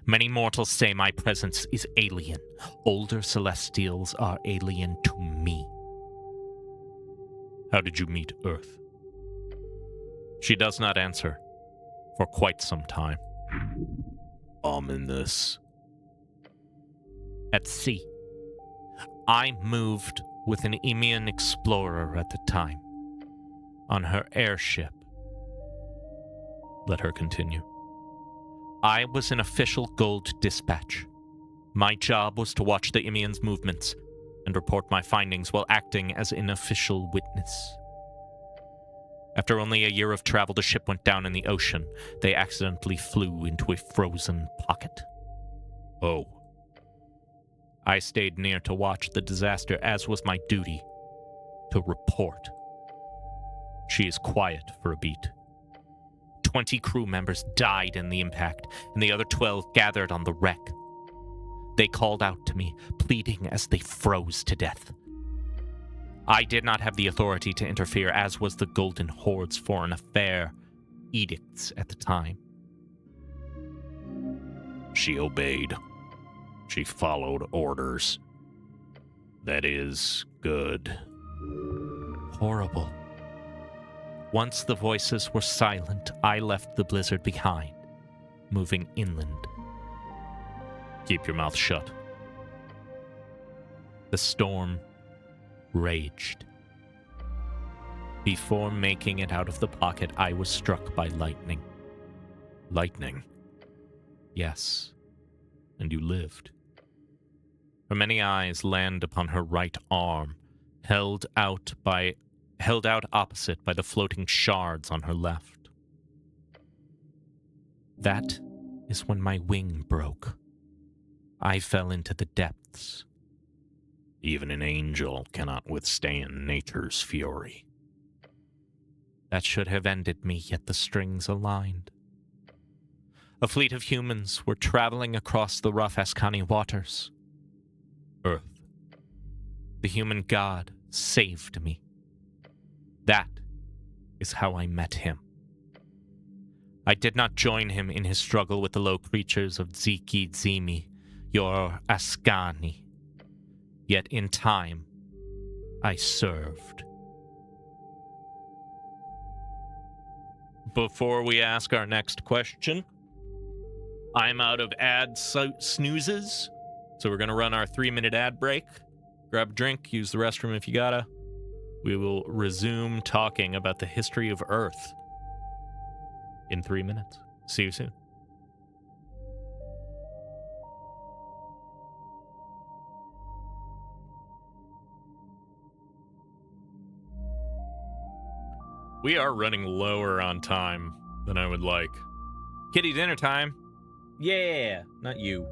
Many mortals say my presence is alien. Older celestials are alien to me. How did you meet Earth? She does not answer for quite some time. Ominous. At sea. I moved with an Emian explorer at the time. On her airship let her continue. I was an official gold dispatch. My job was to watch the Imians' movements and report my findings while acting as an official witness. After only a year of travel, the ship went down in the ocean. They accidentally flew into a frozen pocket. Oh. I stayed near to watch the disaster, as was my duty to report. She is quiet for a beat. 20 crew members died in the impact, and the other 12 gathered on the wreck. They called out to me, pleading as they froze to death. I did not have the authority to interfere, as was the Golden Horde's foreign affair edicts at the time. She obeyed. She followed orders. That is good. Horrible. Once the voices were silent, I left the blizzard behind, moving inland. Keep your mouth shut. The storm raged. Before making it out of the pocket, I was struck by lightning. Lightning? Yes. And you lived. Her many eyes land upon her right arm, held out opposite by the floating shards on her left. That is when my wing broke. I fell into the depths. Even an angel cannot withstand nature's fury. That should have ended me, yet the strings aligned. A fleet of humans were traveling across the rough Ascani waters. Earth. The human god saved me. That is how I met him. I did not join him in his struggle with the low creatures of Ziki Zimi, your Ascani. Yet in time, I served. Before we ask our next question, I'm out of ad snoozes, so we're going to run our 3-minute ad break. Grab a drink, use the restroom if you gotta. We will resume talking about the history of Earth in 3 minutes. See you soon. We are running lower on time than I would like. Kitty, dinner time. Yeah, not you.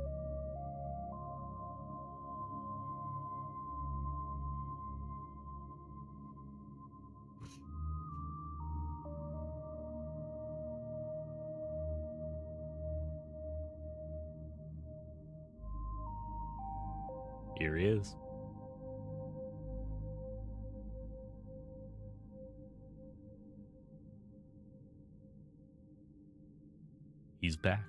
Here he is. He's back.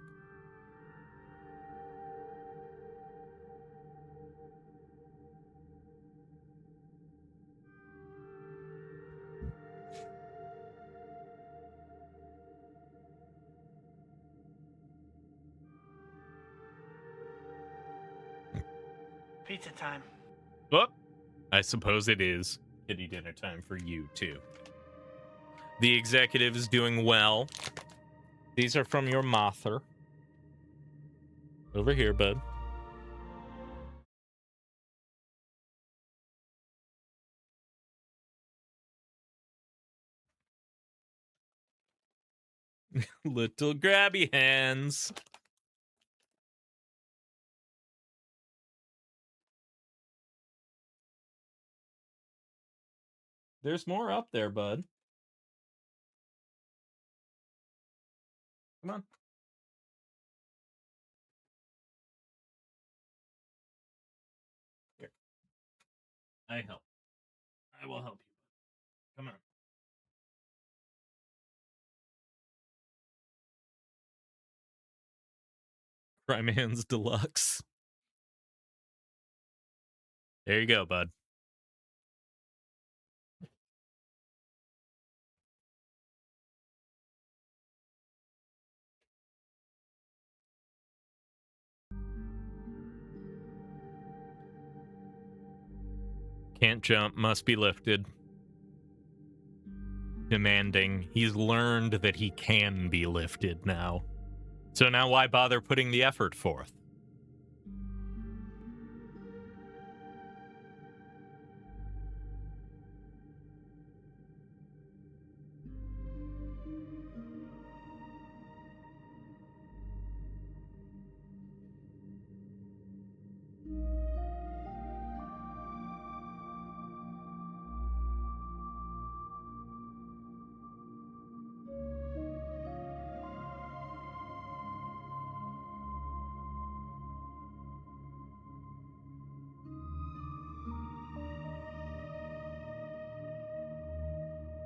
Pizza time. Oh, I suppose it is kitty dinner time for you, too. The executive is doing well. These are from your mother. Over here, bud. Little grabby hands. There's more up there, bud. Come on. Here. I help. I will help you. Come on. Crime Hands Deluxe. There you go, bud. Can't jump, must be lifted. demanding. He's learned that he can be lifted now. So now why bother putting the effort forth?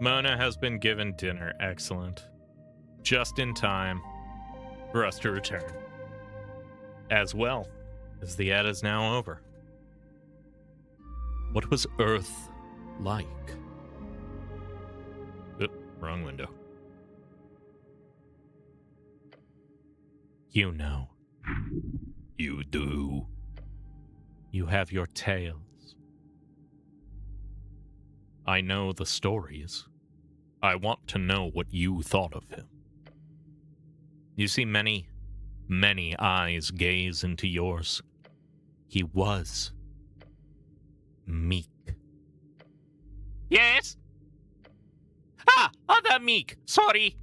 Mona has been given dinner. Excellent. Just in time for us to return. As well as the ad is now over. What was Earth like? Oop, wrong window. You know. You do. You have your tales. I know the stories. I want to know what you thought of him. You see many, many eyes gaze into yours. He was meek. Yes? Ah, other meek. Sorry.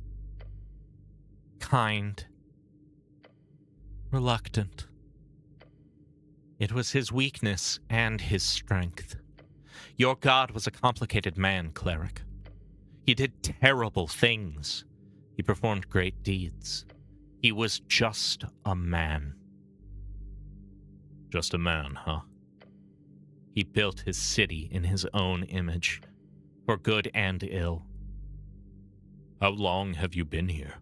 Kind. Reluctant. It was his weakness and his strength. Your god was a complicated man, cleric. He did terrible things. He performed great deeds. He was just a man. Just a man, huh? He built his city in his own image, for good and ill. How long have you been here?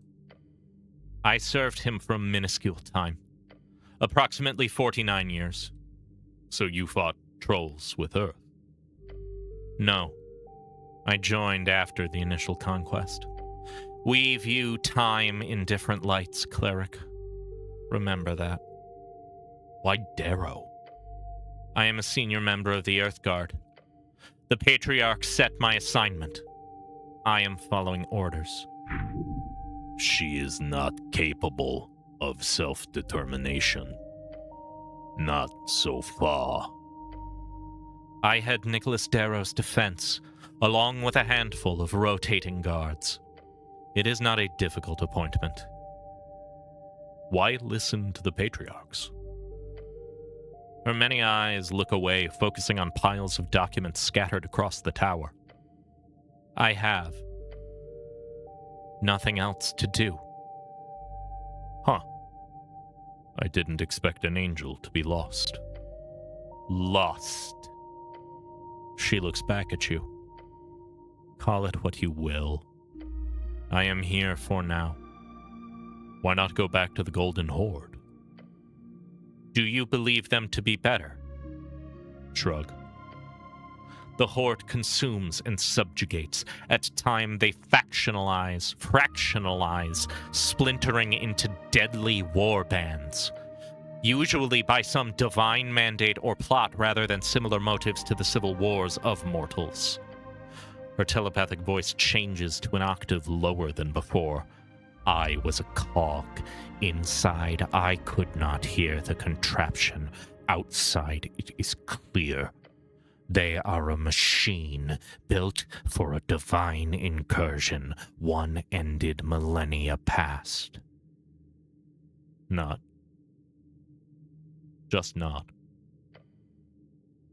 I served him for a minuscule time. Approximately 49 years. So you fought trolls with Earth? No. I joined after the initial conquest. We view time in different lights, cleric. Remember that. Why Darrow? I am a senior member of the Earth Guard. The Patriarch set my assignment. I am following orders. She is not capable of self-determination. Not so far. I had Nicholas Darrow's defense, along with a handful of rotating guards. It is not a difficult appointment. Why listen to the Patriarchs? Her many eyes look away, focusing on piles of documents scattered across the tower. I have nothing else to do. Huh. I didn't expect an angel to be lost. Lost. She looks back at you. Call it what you will. I am here for now. Why not go back to the Golden Horde? Do you believe them to be better? Shrug. The Horde consumes and subjugates. At times they factionalize, fractionalize, splintering into deadly war bands. Usually by some divine mandate or plot rather than similar motives to the civil wars of mortals. Her telepathic voice changes to an octave lower than before. I was a cog. Inside, I could not hear the contraption. Outside, it is clear. They are a machine built for a divine incursion, one ended millennia past. Not. Just not.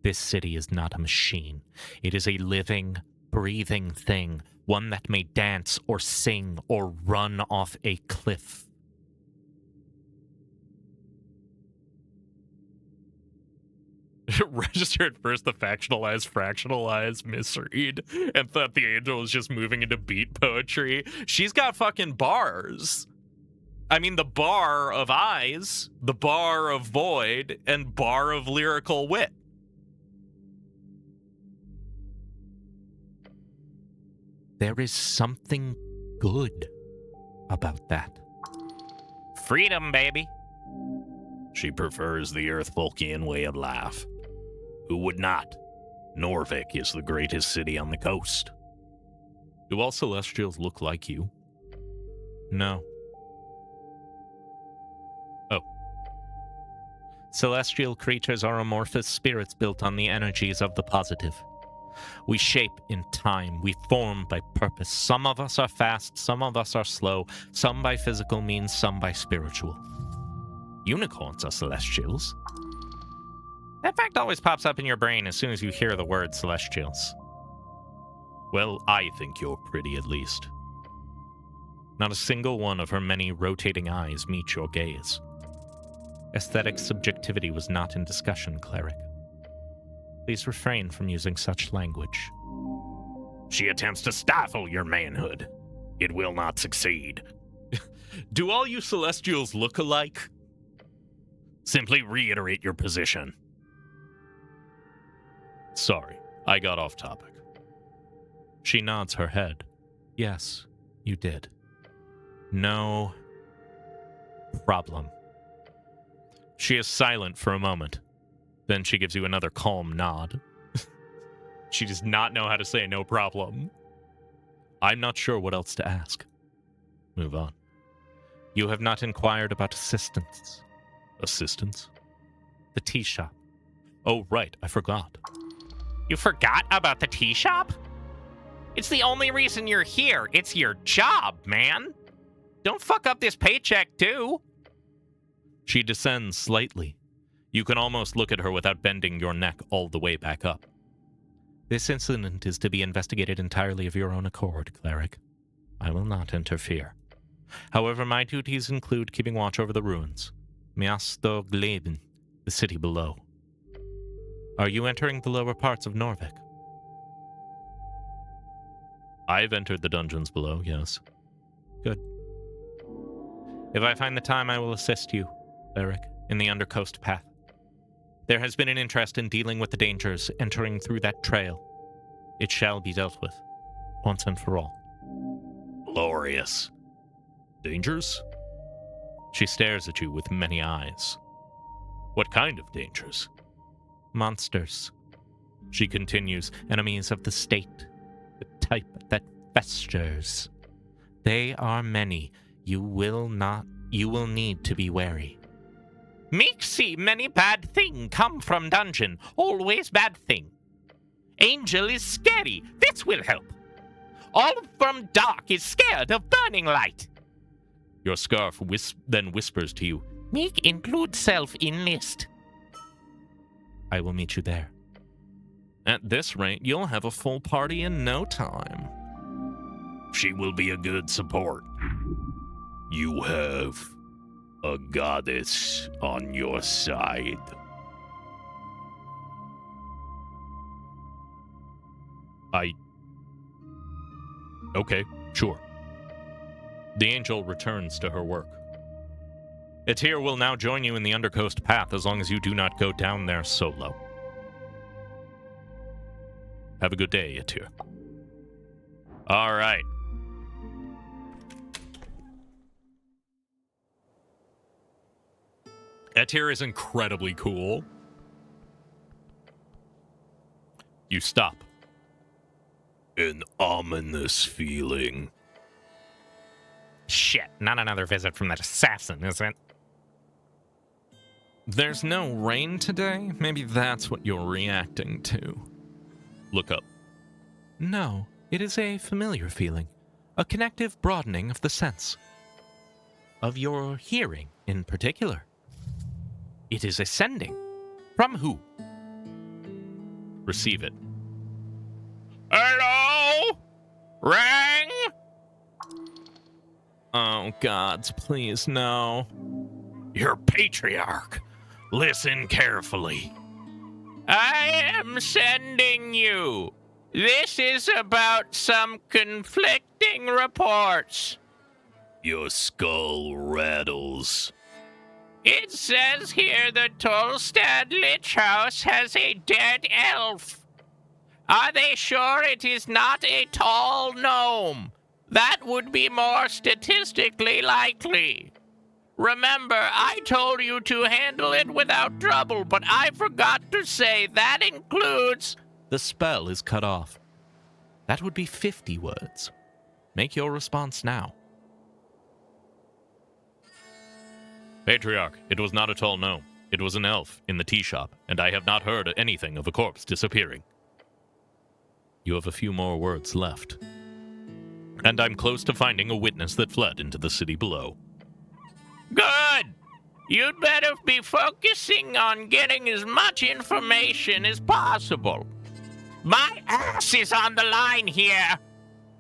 This city is not a machine. It is a living, breathing thing, one that may dance or sing or run off a cliff. Registered first the factionalized, fractionalized misread and thought the angel was just moving into beat poetry. She's got fucking bars. I mean, the bar of eyes, the bar of void, and bar of lyrical wit. There is something good about that. Freedom, baby. She prefers the Earth-Volkian way of life. Who would not? Norvik is the greatest city on the coast. Do all Celestials look like you? No. Oh. Celestial creatures are amorphous spirits built on the energies of the positive. We shape in time. We form by purpose. Some of us are fast, some of us are slow, some by physical means, some by spiritual. Unicorns are celestials. That fact always pops up in your brain as soon as you hear the word celestials. Well, I think you're pretty, at least. Not a single one of her many rotating eyes meet your gaze. Aesthetic subjectivity was not in discussion, Cleric. Please refrain from using such language. She attempts to stifle your manhood. It will not succeed. Do all you Celestials look alike? Simply reiterate your position. Sorry, I got off topic. She nods her head. Yes, you did. No problem. She is silent for a moment. Then she gives you another calm nod. She does not know how to say no problem. I'm not sure what else to ask. Move on. You have not inquired about assistance. Assistance? The tea shop. Oh, right, I forgot. You forgot about the tea shop? It's the only reason you're here. It's your job, man. Don't fuck up this paycheck, too. She descends slightly. You can almost look at her without bending your neck all the way back up. This incident is to be investigated entirely of your own accord, Cleric. I will not interfere. However, my duties include keeping watch over the ruins. Miasto Gleben, the city below. Are you entering the lower parts of Norvik? I've entered the dungeons below, yes. Good. If I find the time, I will assist you, Cleric, in the Undercoast path. There has been an interest in dealing with the dangers entering through that trail. It shall be dealt with, once and for all. Glorious. Dangers? She stares at you with many eyes. What kind of dangers? Monsters. She continues, enemies of the state, the type that festers. They are many. You will need to be wary. Meek see many bad thing come from dungeon. Always bad thing. Angel is scary. This will help. All from dark is scared of burning light. Your scarf then whispers to you, Meek include self in list. I will meet you there. At this rate, you'll have a full party in no time. She will be a good support. You have a goddess on your side. Okay, sure. The angel returns to her work. Etir will now join you in the Undercoast path as long as you do not go down there solo. Have a good day, Etir. All right. Etir is incredibly cool. You stop. An ominous feeling. Shit, not another visit from that assassin, is it? There's no rain today? Maybe that's what you're reacting to. Look up. No, it is a familiar feeling. A connective broadening of the sense. Of your hearing, in particular. It is ascending. From who? Receive it. Hello? Ring? Oh, gods, please, no. Your patriarch. Listen carefully. I am sending you. This is about some conflicting reports. Your skull rattles. It says here the Tolstad Lich House has a dead elf. Are they sure it is not a tall gnome? That would be more statistically likely. Remember, I told you to handle it without trouble, but I forgot to say that includes... The spell is cut off. That would be 50 words. Make your response now. Patriarch, it was not a tall gnome. It was an elf in the tea shop, and I have not heard anything of a corpse disappearing. You have a few more words left. And I'm close to finding a witness that fled into the city below. Good! You'd better be focusing on getting as much information as possible. My ass is on the line here.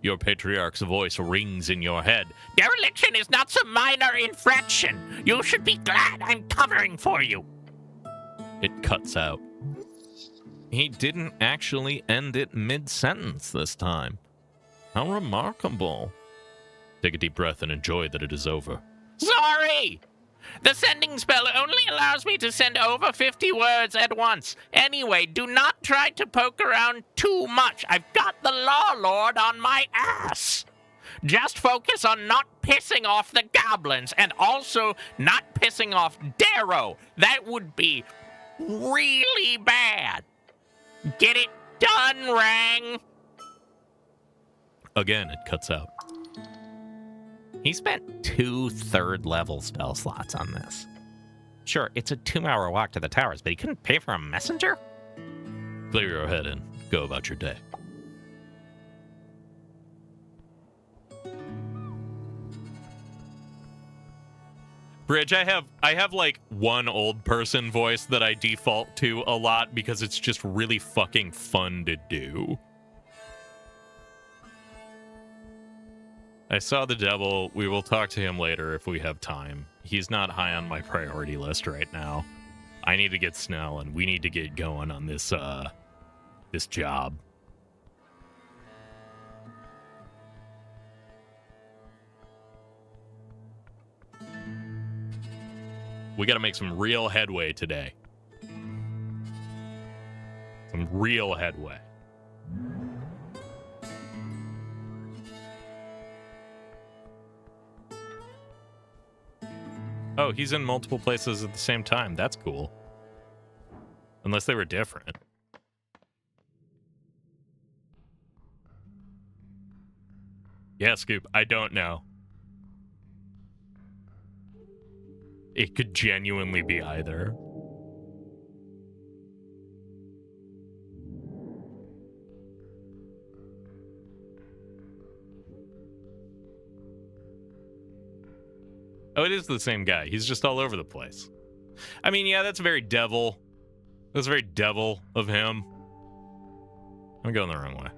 Your patriarch's voice rings in your head. Dereliction is not some minor infraction. You should be glad I'm covering for you. It cuts out. He didn't actually end it mid-sentence this time. How remarkable. Take a deep breath and enjoy that it is over. Sorry! The sending spell only allows me to send over 50 words at once. Anyway, do not try to poke around too much. I've got the Law Lord on my ass. Just focus on not pissing off the goblins and also not pissing off Darrow. That would be really bad. Get it done, Rang. Again, it cuts out. He spent 2 third-level spell slots on this. Sure, it's a 2-hour walk to the towers, but he couldn't pay for a messenger? Clear your head and go about your day. Bridge, I have like one old person voice that I default to a lot because it's just really fucking fun to do. I saw the devil. We will talk to him later if we have time. He's not high on my priority list right now. I need to get Snell, and we need to get going on this this job. We got to make some real headway today. Some real headway. Oh, he's in multiple places at the same time. That's cool. Unless they were different. Yeah, Scoop, I don't know. It could genuinely be either. Oh, it is the same guy. He's just all over the place. I mean, yeah, that's very devil. That's very devil of him. I'm going the wrong way.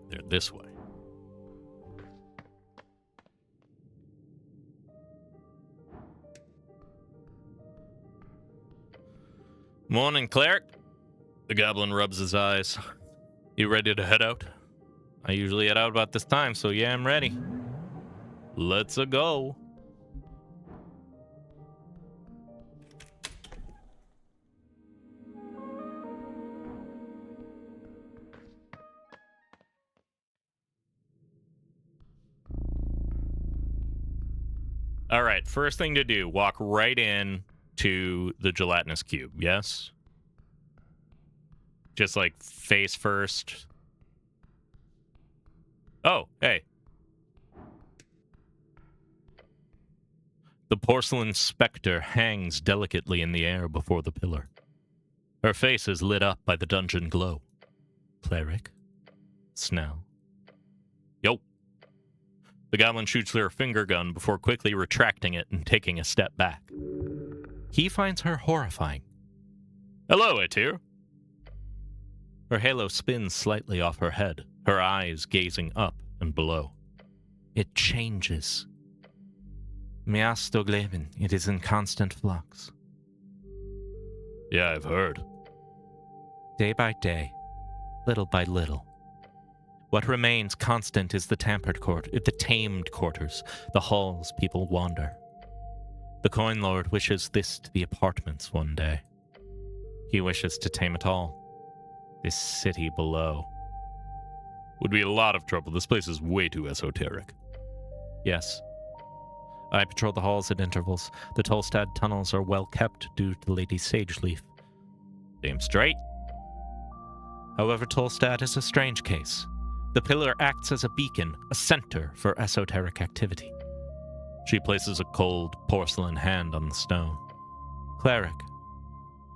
They're this way. Morning, cleric. The goblin rubs his eyes. You ready to head out? I usually head out about this time, so yeah, I'm ready. Let's-a go. All right, first thing to do, walk right in to the gelatinous cube, yes? Just like face first. Oh, hey. The porcelain specter hangs delicately in the air before the pillar. Her face is lit up by the dungeon glow. Cleric? Snell? Yo. The goblin shoots her finger gun before quickly retracting it and taking a step back. He finds her horrifying. Hello, Etir. Her halo spins slightly off her head, her eyes gazing up and below. It changes. Miasto Gleben, it is in constant flux. Yeah, I've heard. Day by day, little by little. What remains constant is the tamed quarters, the halls people wander. The Coin Lord wishes this to be apartments one day. He wishes to tame it all. This city below. Would be a lot of trouble. This place is way too esoteric. Yes. I patrol the halls at intervals. The Tolstad tunnels are well kept due to Lady Sageleaf. Damn straight. However, Tolstad is a strange case. The pillar acts as a beacon, a center for esoteric activity. She places a cold porcelain hand on the stone. Cleric,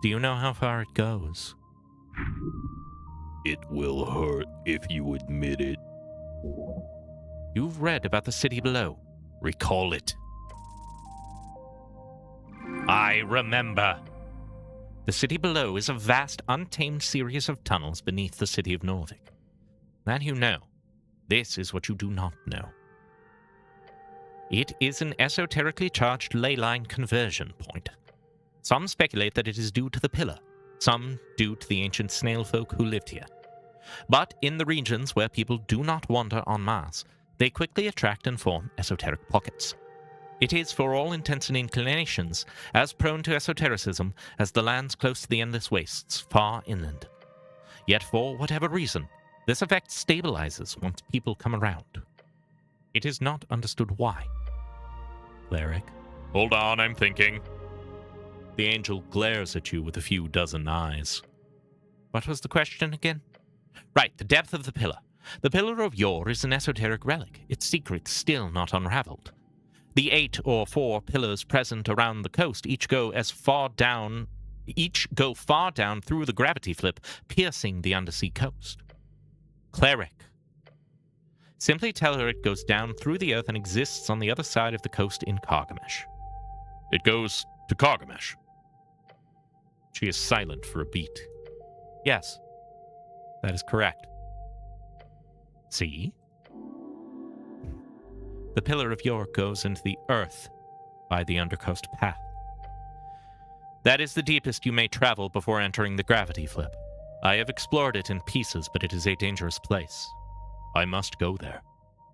do you know how far it goes? It will hurt if you admit it. You've read about the city below. Recall it. I remember. The city below is a vast, untamed series of tunnels beneath the city of Norvik. That you know. This is what you do not know. It is an esoterically charged ley line conversion point. Some speculate that it is due to the pillar, some due to the ancient snail folk who lived here. But in the regions where people do not wander en masse, they quickly attract and form esoteric pockets. It is, for all intents and inclinations, as prone to esotericism as the lands close to the endless wastes far inland. Yet for whatever reason, this effect stabilizes once people come around. It is not understood why. Cleric, Hold on, I'm thinking. the angel glares at you with a few dozen eyes. What was the question again? Right, the depth of the pillar. The Pillar of Yore is an esoteric relic, its secret still not unraveled. The 8 or 4 pillars present around the coast each go far down through the gravity flip, piercing the undersea coast. Cleric. Simply tell her it goes down through the earth and exists on the other side of the coast in Kargamesh. It goes to Kargamesh. She is silent for a beat. Yes, that is correct. See? The Pillar of Yore goes into the earth by the Undercoast Path. That is the deepest you may travel before entering the gravity flip. I have explored it in pieces, but it is a dangerous place. I must go there.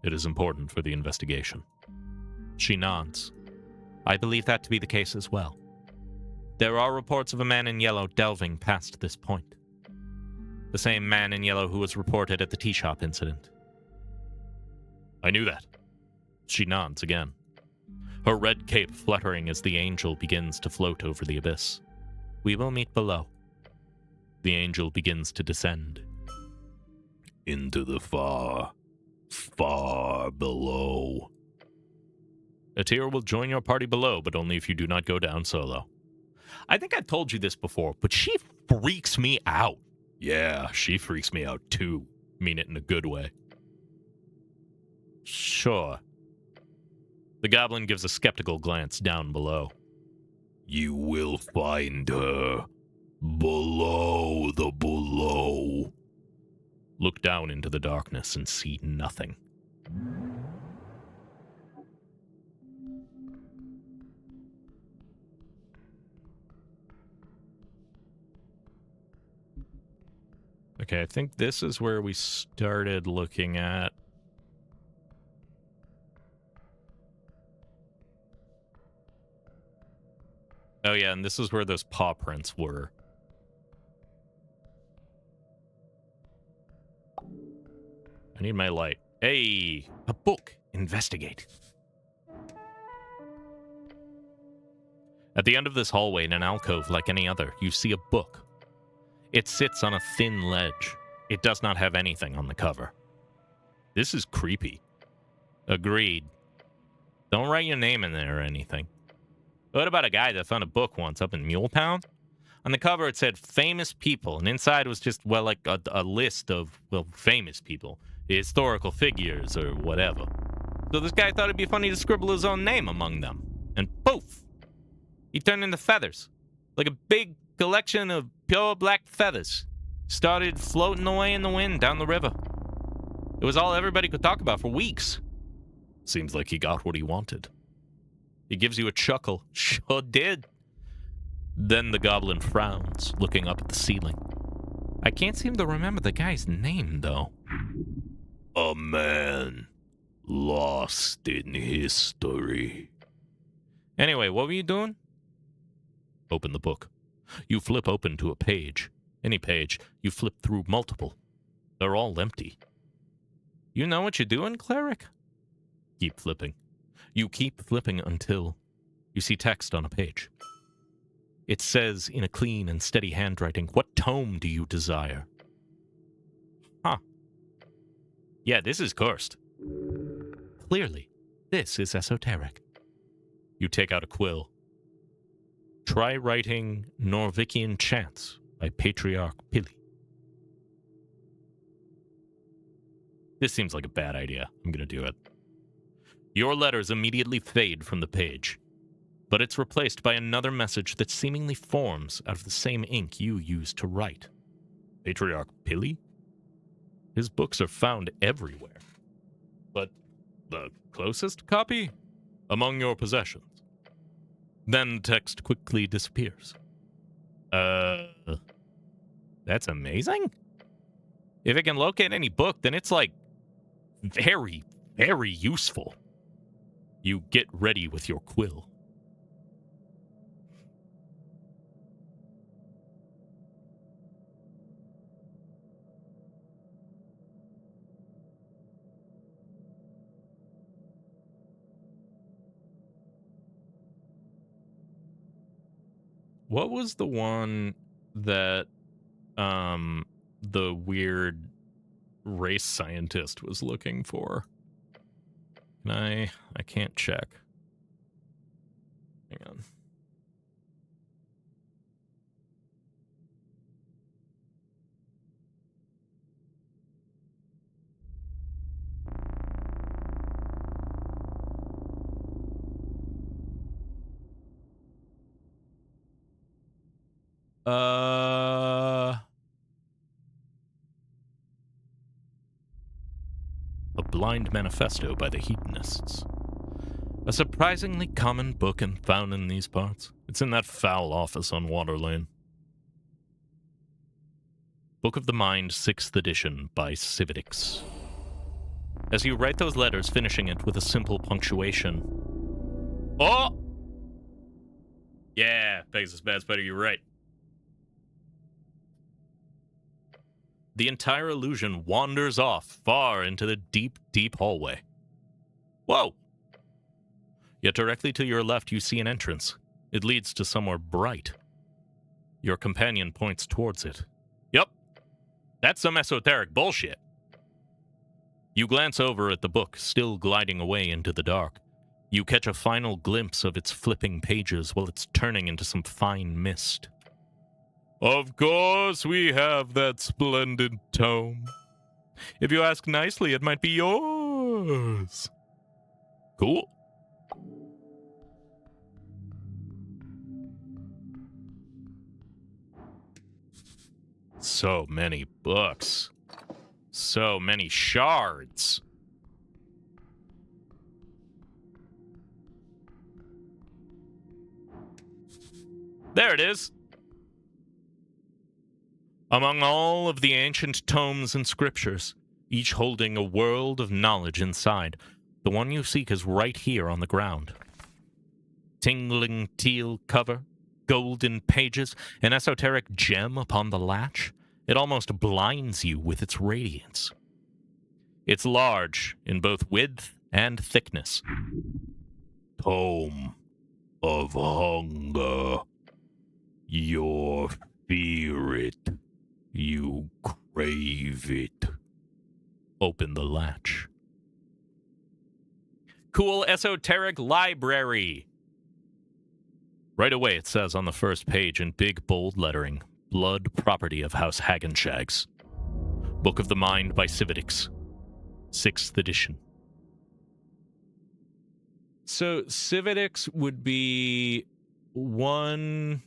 It is important for the investigation. She nods. I believe that to be the case as well. There are reports of a man in yellow delving past this point. The same man in yellow who was reported at the tea shop incident. I knew that. She nods again. Her red cape fluttering as the angel begins to float over the abyss. We will meet below. The angel begins to descend. Into the far, far below. Atir will join your party below, but only if you do not go down solo. I think I've told you this before, but she freaks me out. Yeah, she freaks me out too. Mean it in a good way. Sure. The goblin gives a skeptical glance down below. You will find her below the below. Look down into the darkness and see nothing. Okay, I think this is where we started looking at. Oh yeah, and this is where those paw prints were. I need my light. Hey, a book. Investigate. At the end of this hallway in an alcove like any other, you see a book. It sits on a thin ledge. It does not have anything on the cover. This is creepy. Agreed. Don't write your name in there or anything. What about a guy that found a book once up in Muletown? On the cover it said famous people, and inside was just, well, like a list of, well, famous people. Historical figures or whatever. So this guy thought it'd be funny to scribble his own name among them. And poof! He turned into feathers. Like a big collection of pure black feathers. Started floating away in the wind down the river. It was all everybody could talk about for weeks. Seems like he got what he wanted. He gives you a chuckle. Sure did. Then the goblin frowns, looking up at the ceiling. I can't seem to remember the guy's name, though. A man lost in history. Anyway, what were you doing? Open the book. You flip open to a page. Any page. You flip through multiple. They're all empty. You know what you're doing, cleric? Keep flipping. You keep flipping until you see text on a page. It says in a clean and steady handwriting, "What tome do you desire?" Huh. Yeah, this is cursed. Clearly, this is esoteric. You take out a quill. Try writing Norvikian Chants by Patriarch Pili. This seems like a bad idea. I'm going to do it. Your letters immediately fade from the page, but it's replaced by another message that seemingly forms out of the same ink you used to write. Patriarch Pili? His books are found everywhere. But the closest copy? Among your possessions. Then text quickly disappears. That's amazing? If it can locate any book, then it's like very, very useful. You get ready with your quill. What was the one that the weird race scientist was looking for? I can't check. Hang on. A Blind Manifesto by the Hedonists. A surprisingly common book and found in these parts. It's in that foul office on Water Lane. Book of the Mind, 6th edition by Civitix. As you write those letters, finishing it with a simple punctuation. Oh! Yeah, Pegasus Bad Spider, you're right. The entire illusion wanders off far into the deep, deep hallway. Whoa! Yet directly to your left you see an entrance. It leads to somewhere bright. Your companion points towards it. Yup, that's some esoteric bullshit. You glance over at the book, still gliding away into the dark. You catch a final glimpse of its flipping pages while it's turning into some fine mist. Of course we have that splendid tome. If you ask nicely, it might be yours. Cool. So many books. So many shards. There it is. Among all of the ancient tomes and scriptures, each holding a world of knowledge inside, the one you seek is right here on the ground. Tingling teal cover, golden pages, an esoteric gem upon the latch. It almost blinds you with its radiance. It's large in both width and thickness. Tome of Hunger. You fear it. You crave it. Open the latch. Cool esoteric library. Right away it says on the first page in big bold lettering, Blood Property of House Hagenshags. Book of the Mind by Civitix. 6th edition. So Civitix would be one...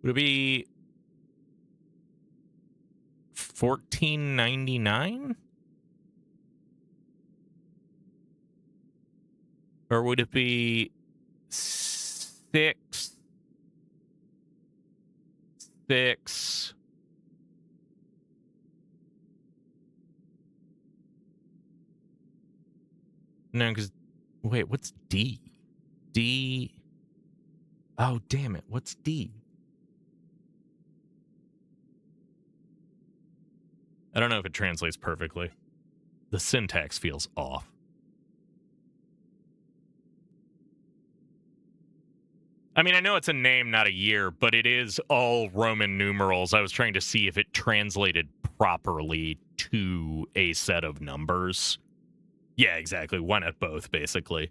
Would it be 14.99? Or would it be 6? No, because wait, what's D? D. Oh, damn it! What's D? I don't know if it translates perfectly. The syntax feels off. I mean, I know it's a name, not a year, but it is all Roman numerals. I was trying to see if it translated properly to a set of numbers. Yeah, exactly. One at both, basically.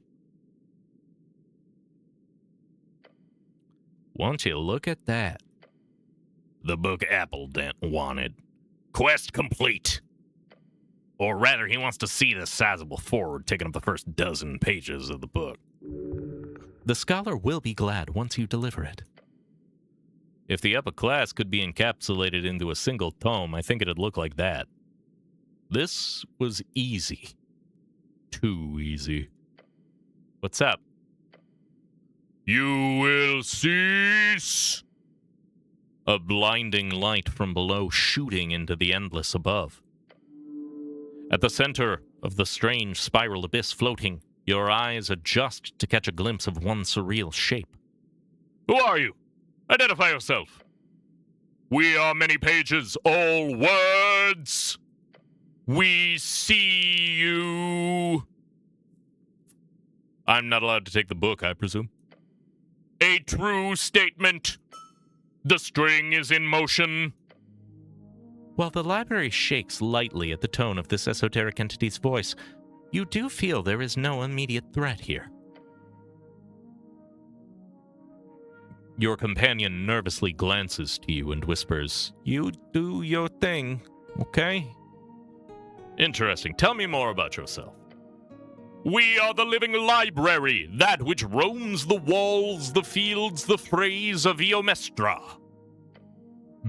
Won't you look at that? The book Appledent wanted. Quest complete. Or rather, he wants to see the sizable forward taking up the first dozen pages of the book. The scholar will be glad once you deliver it. If the upper class could be encapsulated into a single tome, I think it'd look like that. This was easy. Too easy. What's up? You will cease. A blinding light from below shooting into the endless above. At the center of the strange spiral abyss floating, your eyes adjust to catch a glimpse of one surreal shape. Who are you? Identify yourself. We are many pages, all words. We see you. I'm not allowed to take the book, I presume. A true statement. The string is in motion. While the library shakes lightly at the tone of this esoteric entity's voice, you do feel there is no immediate threat here. Your companion nervously glances to you and whispers, "You do your thing, okay?" Interesting. Tell me more about yourself. We are the living library, that which roams the walls, the fields, the phrase of Eomestra.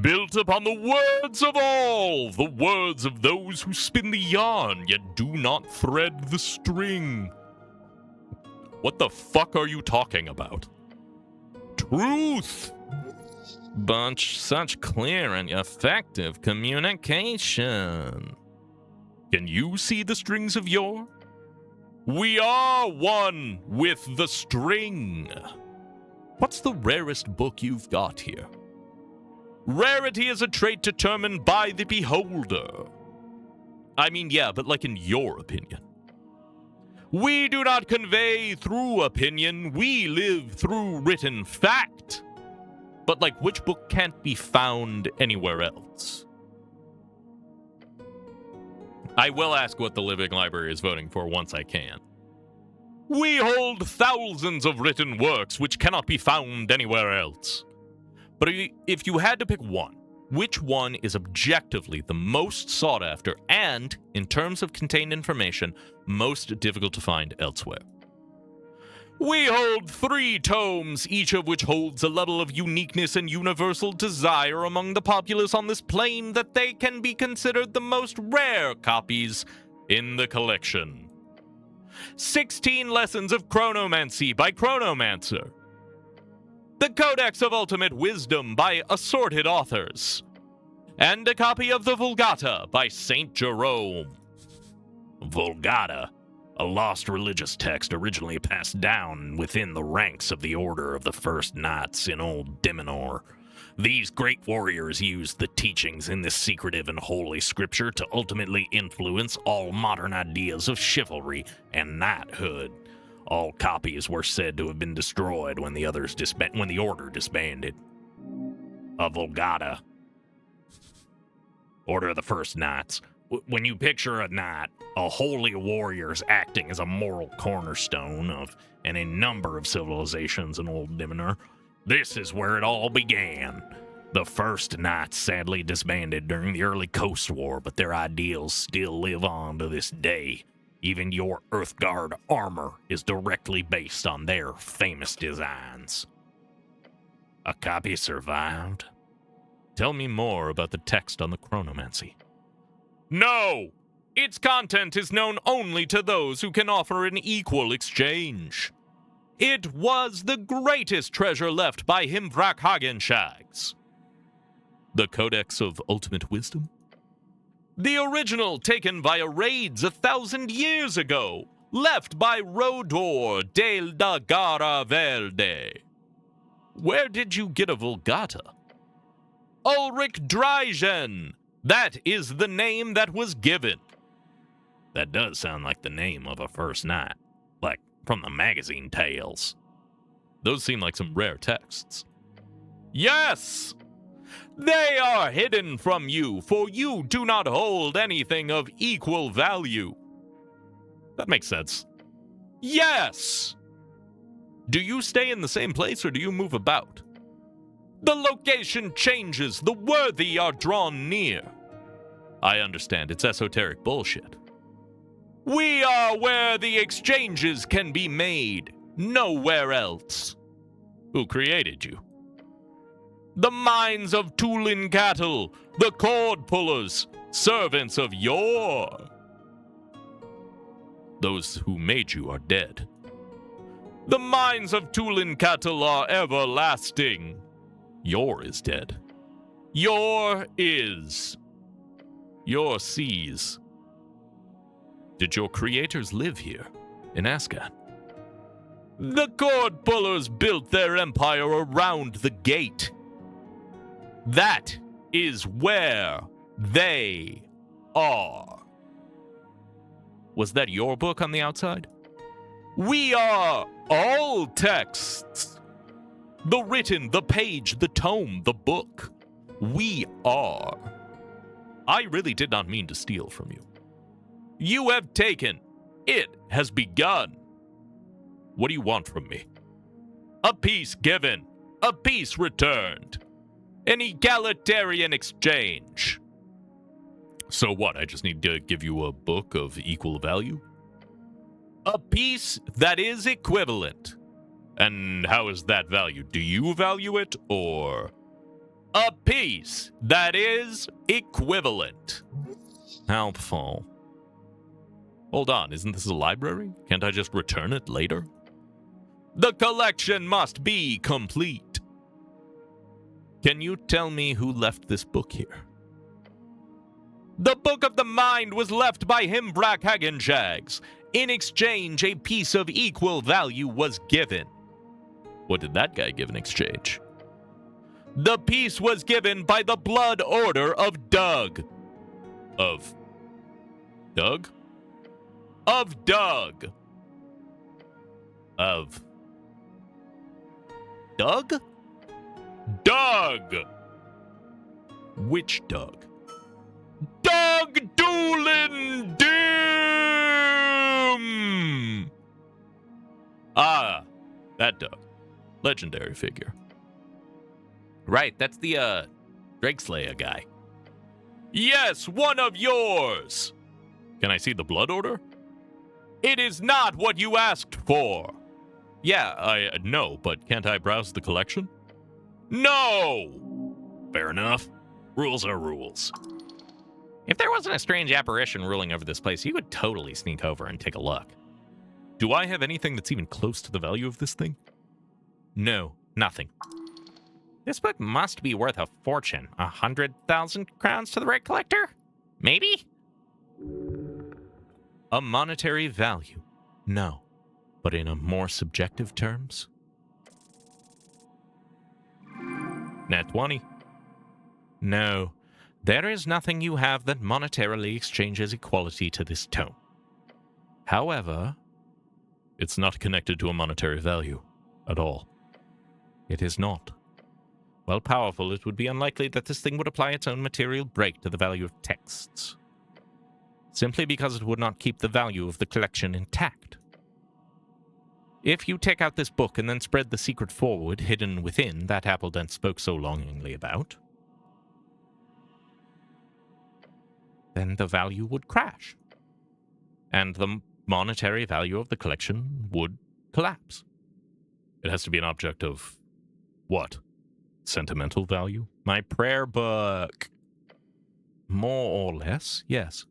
Built upon the words of all, the words of those who spin the yarn, yet do not thread the string. What the fuck are you talking about? Truth! Such clear and effective communication. Can you see the strings of yore? We are one with the string. What's the rarest book you've got here? Rarity is a trait determined by the beholder. I mean, yeah, but like in your opinion. We do not convey through opinion, we live through written fact. But like, which book can't be found anywhere else? I will ask what the Living Library is voting for once I can. We hold thousands of written works which cannot be found anywhere else. But if you had to pick one, which one is objectively the most sought after and, in terms of contained information, most difficult to find elsewhere? We hold 3 tomes, each of which holds a level of uniqueness and universal desire among the populace on this plane that they can be considered the most rare copies in the collection. 16 Lessons of Chronomancy by Chronomancer. The Codex of Ultimate Wisdom by assorted authors. And a copy of the Vulgata by Saint Jerome. Vulgata, a lost religious text originally passed down within the ranks of the Order of the First Knights in Old Dimenor. These great warriors used the teachings in this secretive and holy scripture to ultimately influence all modern ideas of chivalry and knighthood. All copies were said to have been destroyed when the Order disbanded. A Vulgata. Order of the First Knights. When you picture a knight, a holy warrior is acting as a moral cornerstone of a number of civilizations in Old Dimenor, this is where it all began. The First Knights sadly disbanded during the early Coast War, but their ideals still live on to this day. Even your Earthguard armor is directly based on their famous designs. A copy survived? Tell me more about the text on the Chronomancy. No! Its content is known only to those who can offer an equal exchange. It was the greatest treasure left by Himvrak Hagenshags. The Codex of Ultimate Wisdom? The original taken via raids 1,000 years ago, left by Rodor del Dagara Verde. Where did you get a Vulgata? Ulrich Dreigen, That is the name that was given. That does sound like the name of a first knight, like from the magazine tales. Those seem like some rare texts. Yes! They are hidden from you, for you do not hold anything of equal value. That makes sense. Yes! Do you stay in the same place or do you move about? The location changes, the worthy are drawn near. I understand, it's esoteric bullshit. We are where the exchanges can be made, nowhere else. Who created you? The minds of Tulin cattle, the cord pullers, servants of yore. Those who made you are dead. The minds of Tulin cattle are everlasting. Yore is dead. Yore is. Yore sees. Did your creators live here, in Ascan? The cord pullers built their empire around the gate. That is where they are. Was that your book on the outside? We are all texts. The written, the page, the tome, the book. We are. I really did not mean to steal from you. You have taken. It has begun. What do you want from me? A peace given. A peace returned. An egalitarian exchange. So what, I just need to give you a book of equal value? A piece that is equivalent. And how is that valued? Do you value it, or? A piece that is equivalent. Helpful. Hold on, isn't this a library? Can't I just return it later? The collection must be complete. Can you tell me who left this book here? The Book of the Mind was left by Himbrak Hagenjags. In exchange, a piece of equal value was given. What did that guy give in exchange? The piece was given by the Blood Order of Doug. Of Doug? Of Doug. Of Doug? Doug! Which Doug? Doug Doolin Doom! Ah, that Doug. Legendary figure. Right, that's the, Drakeslayer guy. Yes, one of yours! Can I see the Blood Order? It is not what you asked for. Yeah, I know, but can't I browse the collection? No! Fair enough. Rules are rules. If there wasn't a strange apparition ruling over this place, you could totally sneak over and take a look. Do I have anything that's even close to the value of this thing? No, nothing. This book must be worth a fortune. 100,000 crowns to the right collector? Maybe? A monetary value? No. But in a more subjective terms? Nat 20. No. There is nothing you have that monetarily exchanges equality to this tome. However, it's not connected to a monetary value at all. It is not. While powerful, it would be unlikely that this thing would apply its own material break to the value of texts, simply because it would not keep the value of the collection intact. If you take out this book and then spread the secret forward hidden within that Appledent spoke so longingly about, then the value would crash, and the monetary value of the collection would collapse. It has to be an object of what? Sentimental value? My prayer book. More or less, yes.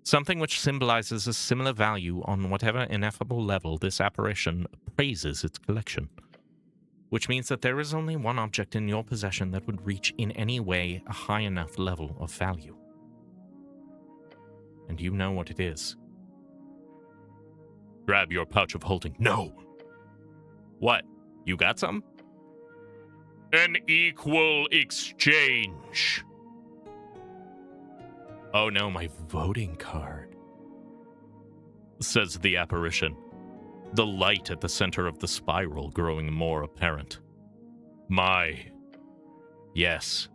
Something which symbolizes a similar value on whatever ineffable level this apparition appraises its collection. Which means that there is only one object in your possession that would reach in any way a high enough level of value. And you know what it is. Grab your pouch of holding. No! What? You got some? An equal exchange. Oh no, my voting card, says the apparition, the light at the center of the spiral growing more apparent. Yes.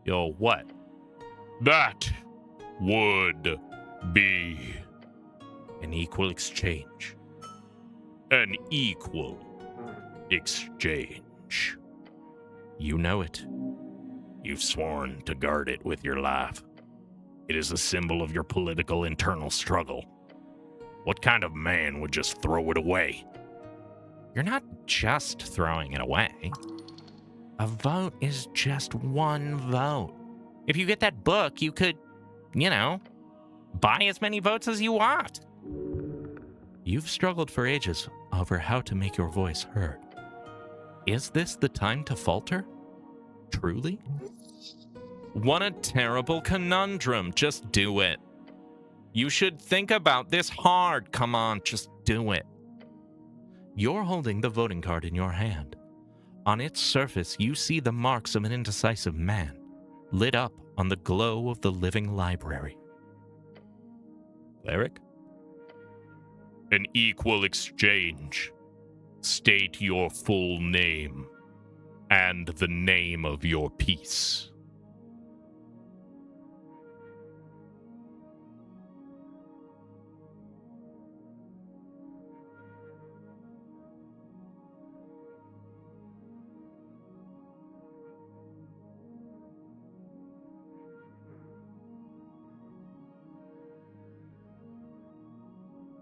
Yo, what? That would be An equal exchange. an equal exchange. You know it. You've sworn to guard it with your life. It is a symbol of your political internal struggle. What kind of man would just throw it away? You're not just throwing it away. A vote is just one vote. If you get that book, you could, buy as many votes as you want. You've struggled for ages over how to make your voice heard. Is this the time to falter? Truly? What a terrible conundrum. Just do it. You should think about this hard. Come on, just do it. You're holding the voting card in your hand. On its surface, you see the marks of an indecisive man, lit up on the glow of the living library. Cleric? An equal exchange. State your full name and the name of your piece.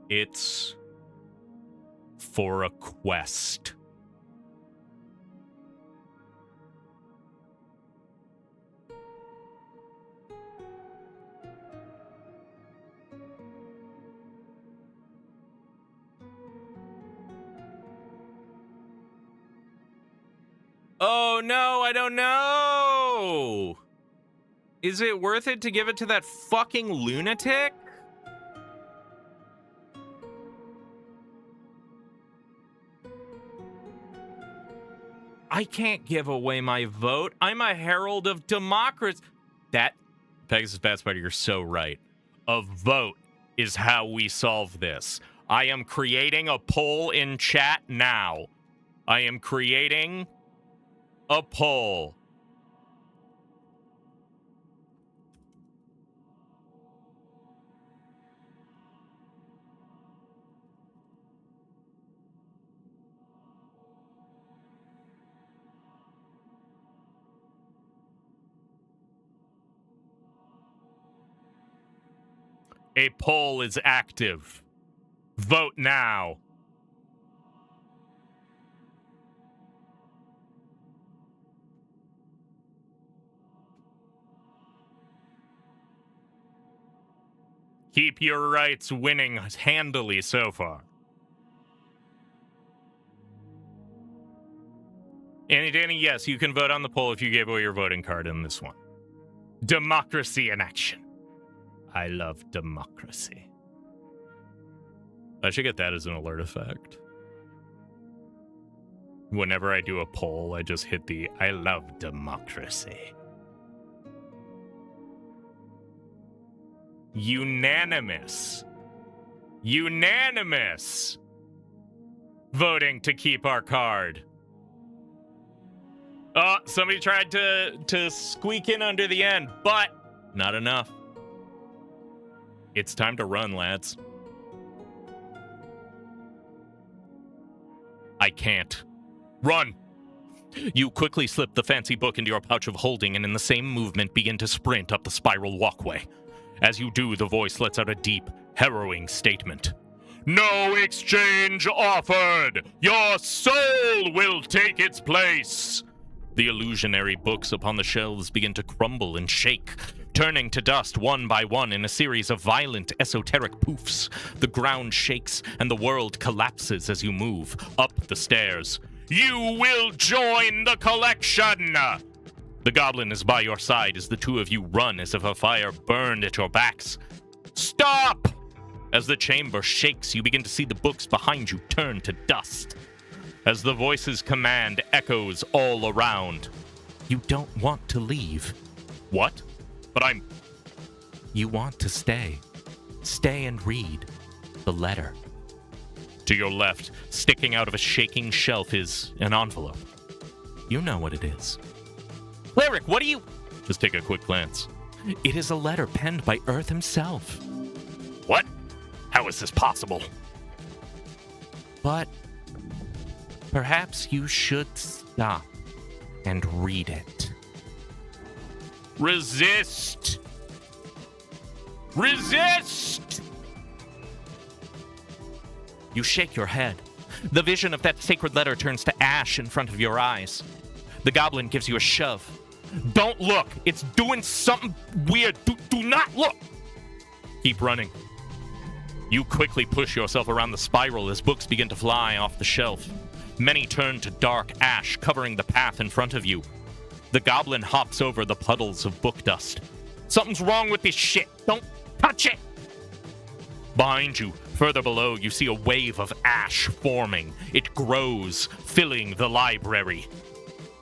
It's for a quest. Oh no, I don't know! Is it worth it to give it to that fucking lunatic? I can't give away my vote. I'm a herald of democracy. Pegasus Bat Spider, you're so right. A vote is how we solve this. I am creating a poll in chat now. I am creating a poll. A poll is active. Vote now. Keep your rights winning handily so far. Annie Danny, yes, you can vote on the poll if you gave away your voting card in this one. Democracy in action. I love democracy. I should get that as an alert effect. Whenever I do a poll, I just hit the I love democracy. Unanimous. Unanimous. Voting to keep our card. Oh, somebody tried to squeak in under the end, but not enough. It's time to run, lads. I can't. Run! You quickly slip the fancy book into your pouch of holding and in the same movement begin to sprint up the spiral walkway. As you do, the voice lets out a deep, harrowing statement. No exchange offered! Your soul will take its place! The illusionary books upon the shelves begin to crumble and shake, turning to dust one by one in a series of violent, esoteric poofs. The ground shakes and the world collapses as you move up the stairs. You will join the collection! The goblin is by your side as the two of you run as if a fire burned at your backs. Stop! As the chamber shakes, you begin to see the books behind you turn to dust. As the voice's command echoes all around. You don't want to leave. What? But I'm You want to stay. Stay and read the letter. To your left, sticking out of a shaking shelf, is an envelope. You know what it is. Cleric, what do you... Just take a quick glance. It is a letter penned by Earth himself. What? How is this possible? But perhaps you should stop and read it. Resist! Resist! You shake your head. The vision of that sacred letter turns to ash in front of your eyes. The goblin gives you a shove. Don't look! It's doing something weird! Do not look! Keep running. You quickly push yourself around the spiral as books begin to fly off the shelf. Many turn to dark ash, covering the path in front of you. The goblin hops over the puddles of book dust. Something's wrong with this shit! Don't touch it! Behind you, further below, you see a wave of ash forming. It grows, filling the library.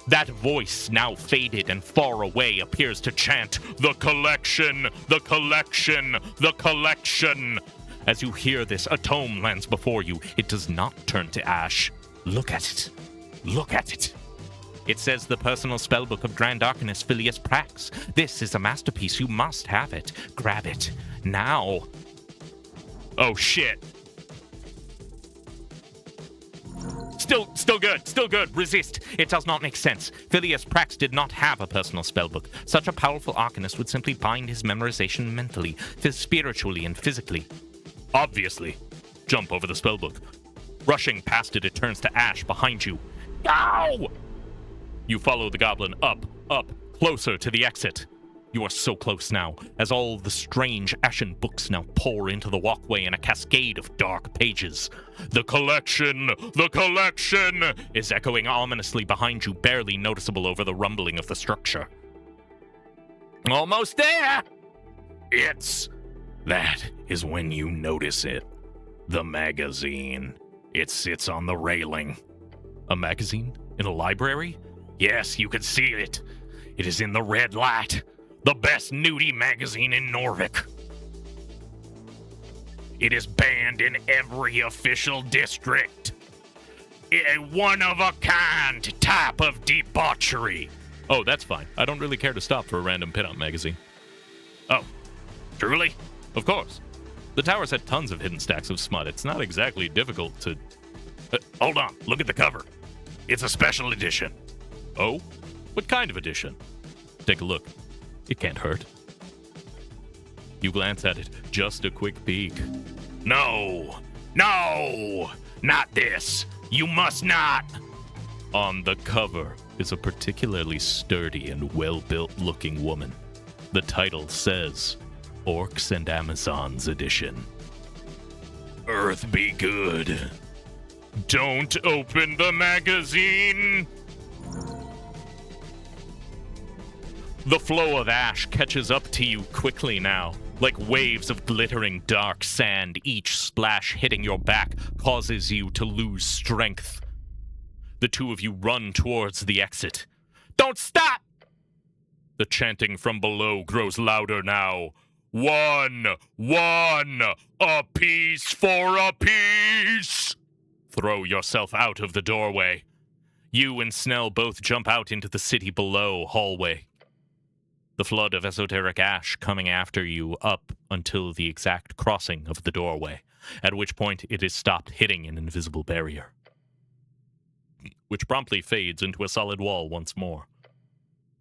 That voice, now faded and far away, appears to chant, "The collection! The collection! The collection!" As you hear this, a tome lands before you. It does not turn to ash. Look at it. Look at it. It says the personal spellbook of Grand Arcanist Phileas Prax. This is a masterpiece. You must have it. Grab it. Now. Oh, shit. Still good. Still good. Resist. It does not make sense. Phileas Prax did not have a personal spellbook. Such a powerful arcanist would simply bind his memorization mentally, spiritually, and physically. Obviously. Jump over the spellbook. Rushing past it, it turns to ash behind you. Ow! You follow the goblin up, closer to the exit. You are so close now, as all the strange ashen books now pour into the walkway in a cascade of dark pages. The collection is echoing ominously behind you, barely noticeable over the rumbling of the structure. Almost there! That is when you notice it. The magazine. It sits on the railing. A magazine? In a library? Yes, you can see it. It is in the red light. The best nudie magazine in Norvik. It is banned in every official district. A one-of-a-kind type of debauchery. Oh, that's fine. I don't really care to stop for a random pinup magazine. Oh, truly? Of course. The Towers had tons of hidden stacks of smut. It's not exactly difficult to... Hold on, look at the cover. It's a special edition. Oh? What kind of edition? Take a look. It can't hurt. You glance at it, just a quick peek. No, not this. You must not. On the cover is a particularly sturdy and well-built looking woman. The title says, Orcs and Amazons Edition. Earth be good. Don't open the magazine. The flow of ash catches up to you quickly now. Like waves of glittering dark sand, each splash hitting your back causes you to lose strength. The two of you run towards the exit. Don't stop! The chanting from below grows louder now. One, a piece for a piece! Throw yourself out of the doorway. You and Snell both jump out into the city below hallway. The flood of esoteric ash coming after you up until the exact crossing of the doorway, at which point it is stopped hitting an invisible barrier, which promptly fades into a solid wall once more.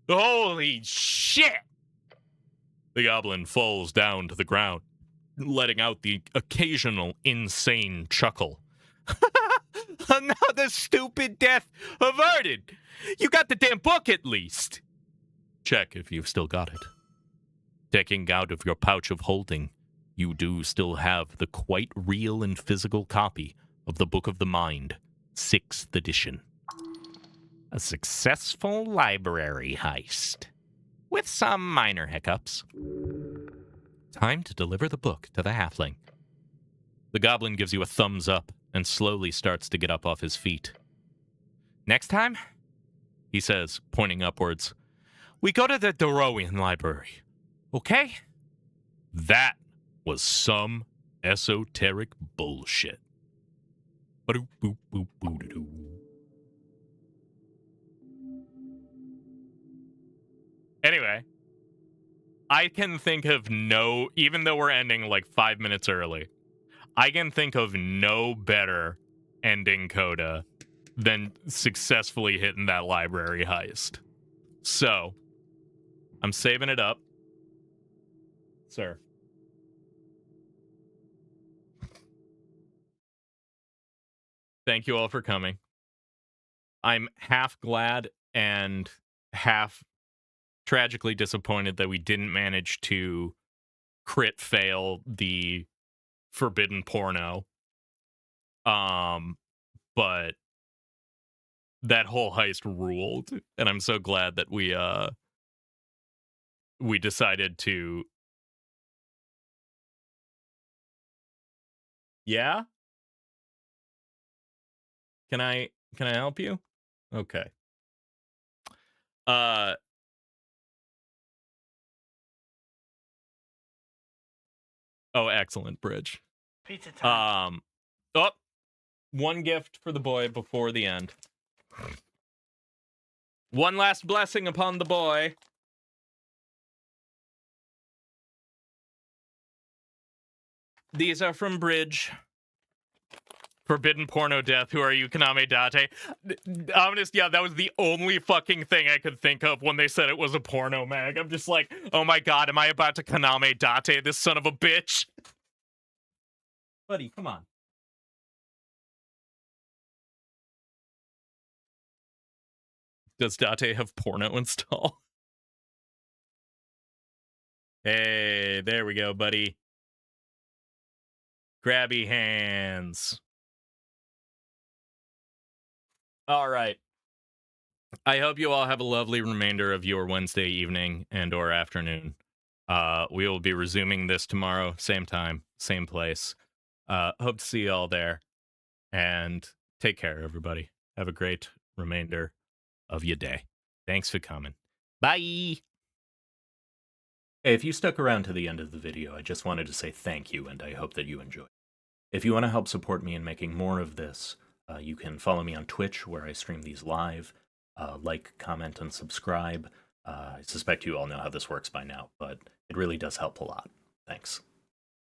Holy shit! The goblin falls down to the ground, letting out the occasional insane chuckle. Another stupid death averted! You got the damn book at least! Check if you've still got it. Taking out of your pouch of holding, you do still have the quite real and physical copy of the Book of the Mind, 6th edition. A successful library heist, with some minor hiccups. Time to deliver the book to the halfling. The goblin gives you a thumbs up and slowly starts to get up off his feet. Next time, he says, pointing upwards, we go to the Dorowian library, okay? That was some esoteric bullshit. Ba-doop-boop-boop-boo-doo-doo. Anyway, I can think of no, even though we're ending like 5 minutes early, I can think of no better ending coda than successfully hitting that library heist. So, I'm saving it up. Sir. Thank you all for coming. I'm half glad and half tragically disappointed that we didn't manage to crit fail the forbidden porno. But that whole heist ruled, and I'm so glad that we decided to. Yeah? Can I help you? Okay. Oh, excellent, Bridge. Pizza time. Oh, one gift for the boy before the end. One last blessing upon the boy. These are from Bridge. Forbidden porno death. Who are you, Kaname Date? Honest, yeah, that was the only fucking thing I could think of when they said it was a porno mag. I'm just like, oh my god, am I about to Kaname Date this son of a bitch? Buddy, come on. Does Date have porno install? Hey, there we go, buddy. Grabby hands. All right. I hope you all have a lovely remainder of your Wednesday evening and or afternoon. We will be resuming this tomorrow, same time, same place. Hope to see you all there. And take care, everybody. Have a great remainder of your day. Thanks for coming. Bye. Hey, if you stuck around to the end of the video, I just wanted to say thank you, and I hope that you enjoyed. If you want to help support me in making more of this, you can follow me on Twitch, where I stream these live. Like, comment, and subscribe. I suspect you all know how this works by now, but it really does help a lot. Thanks.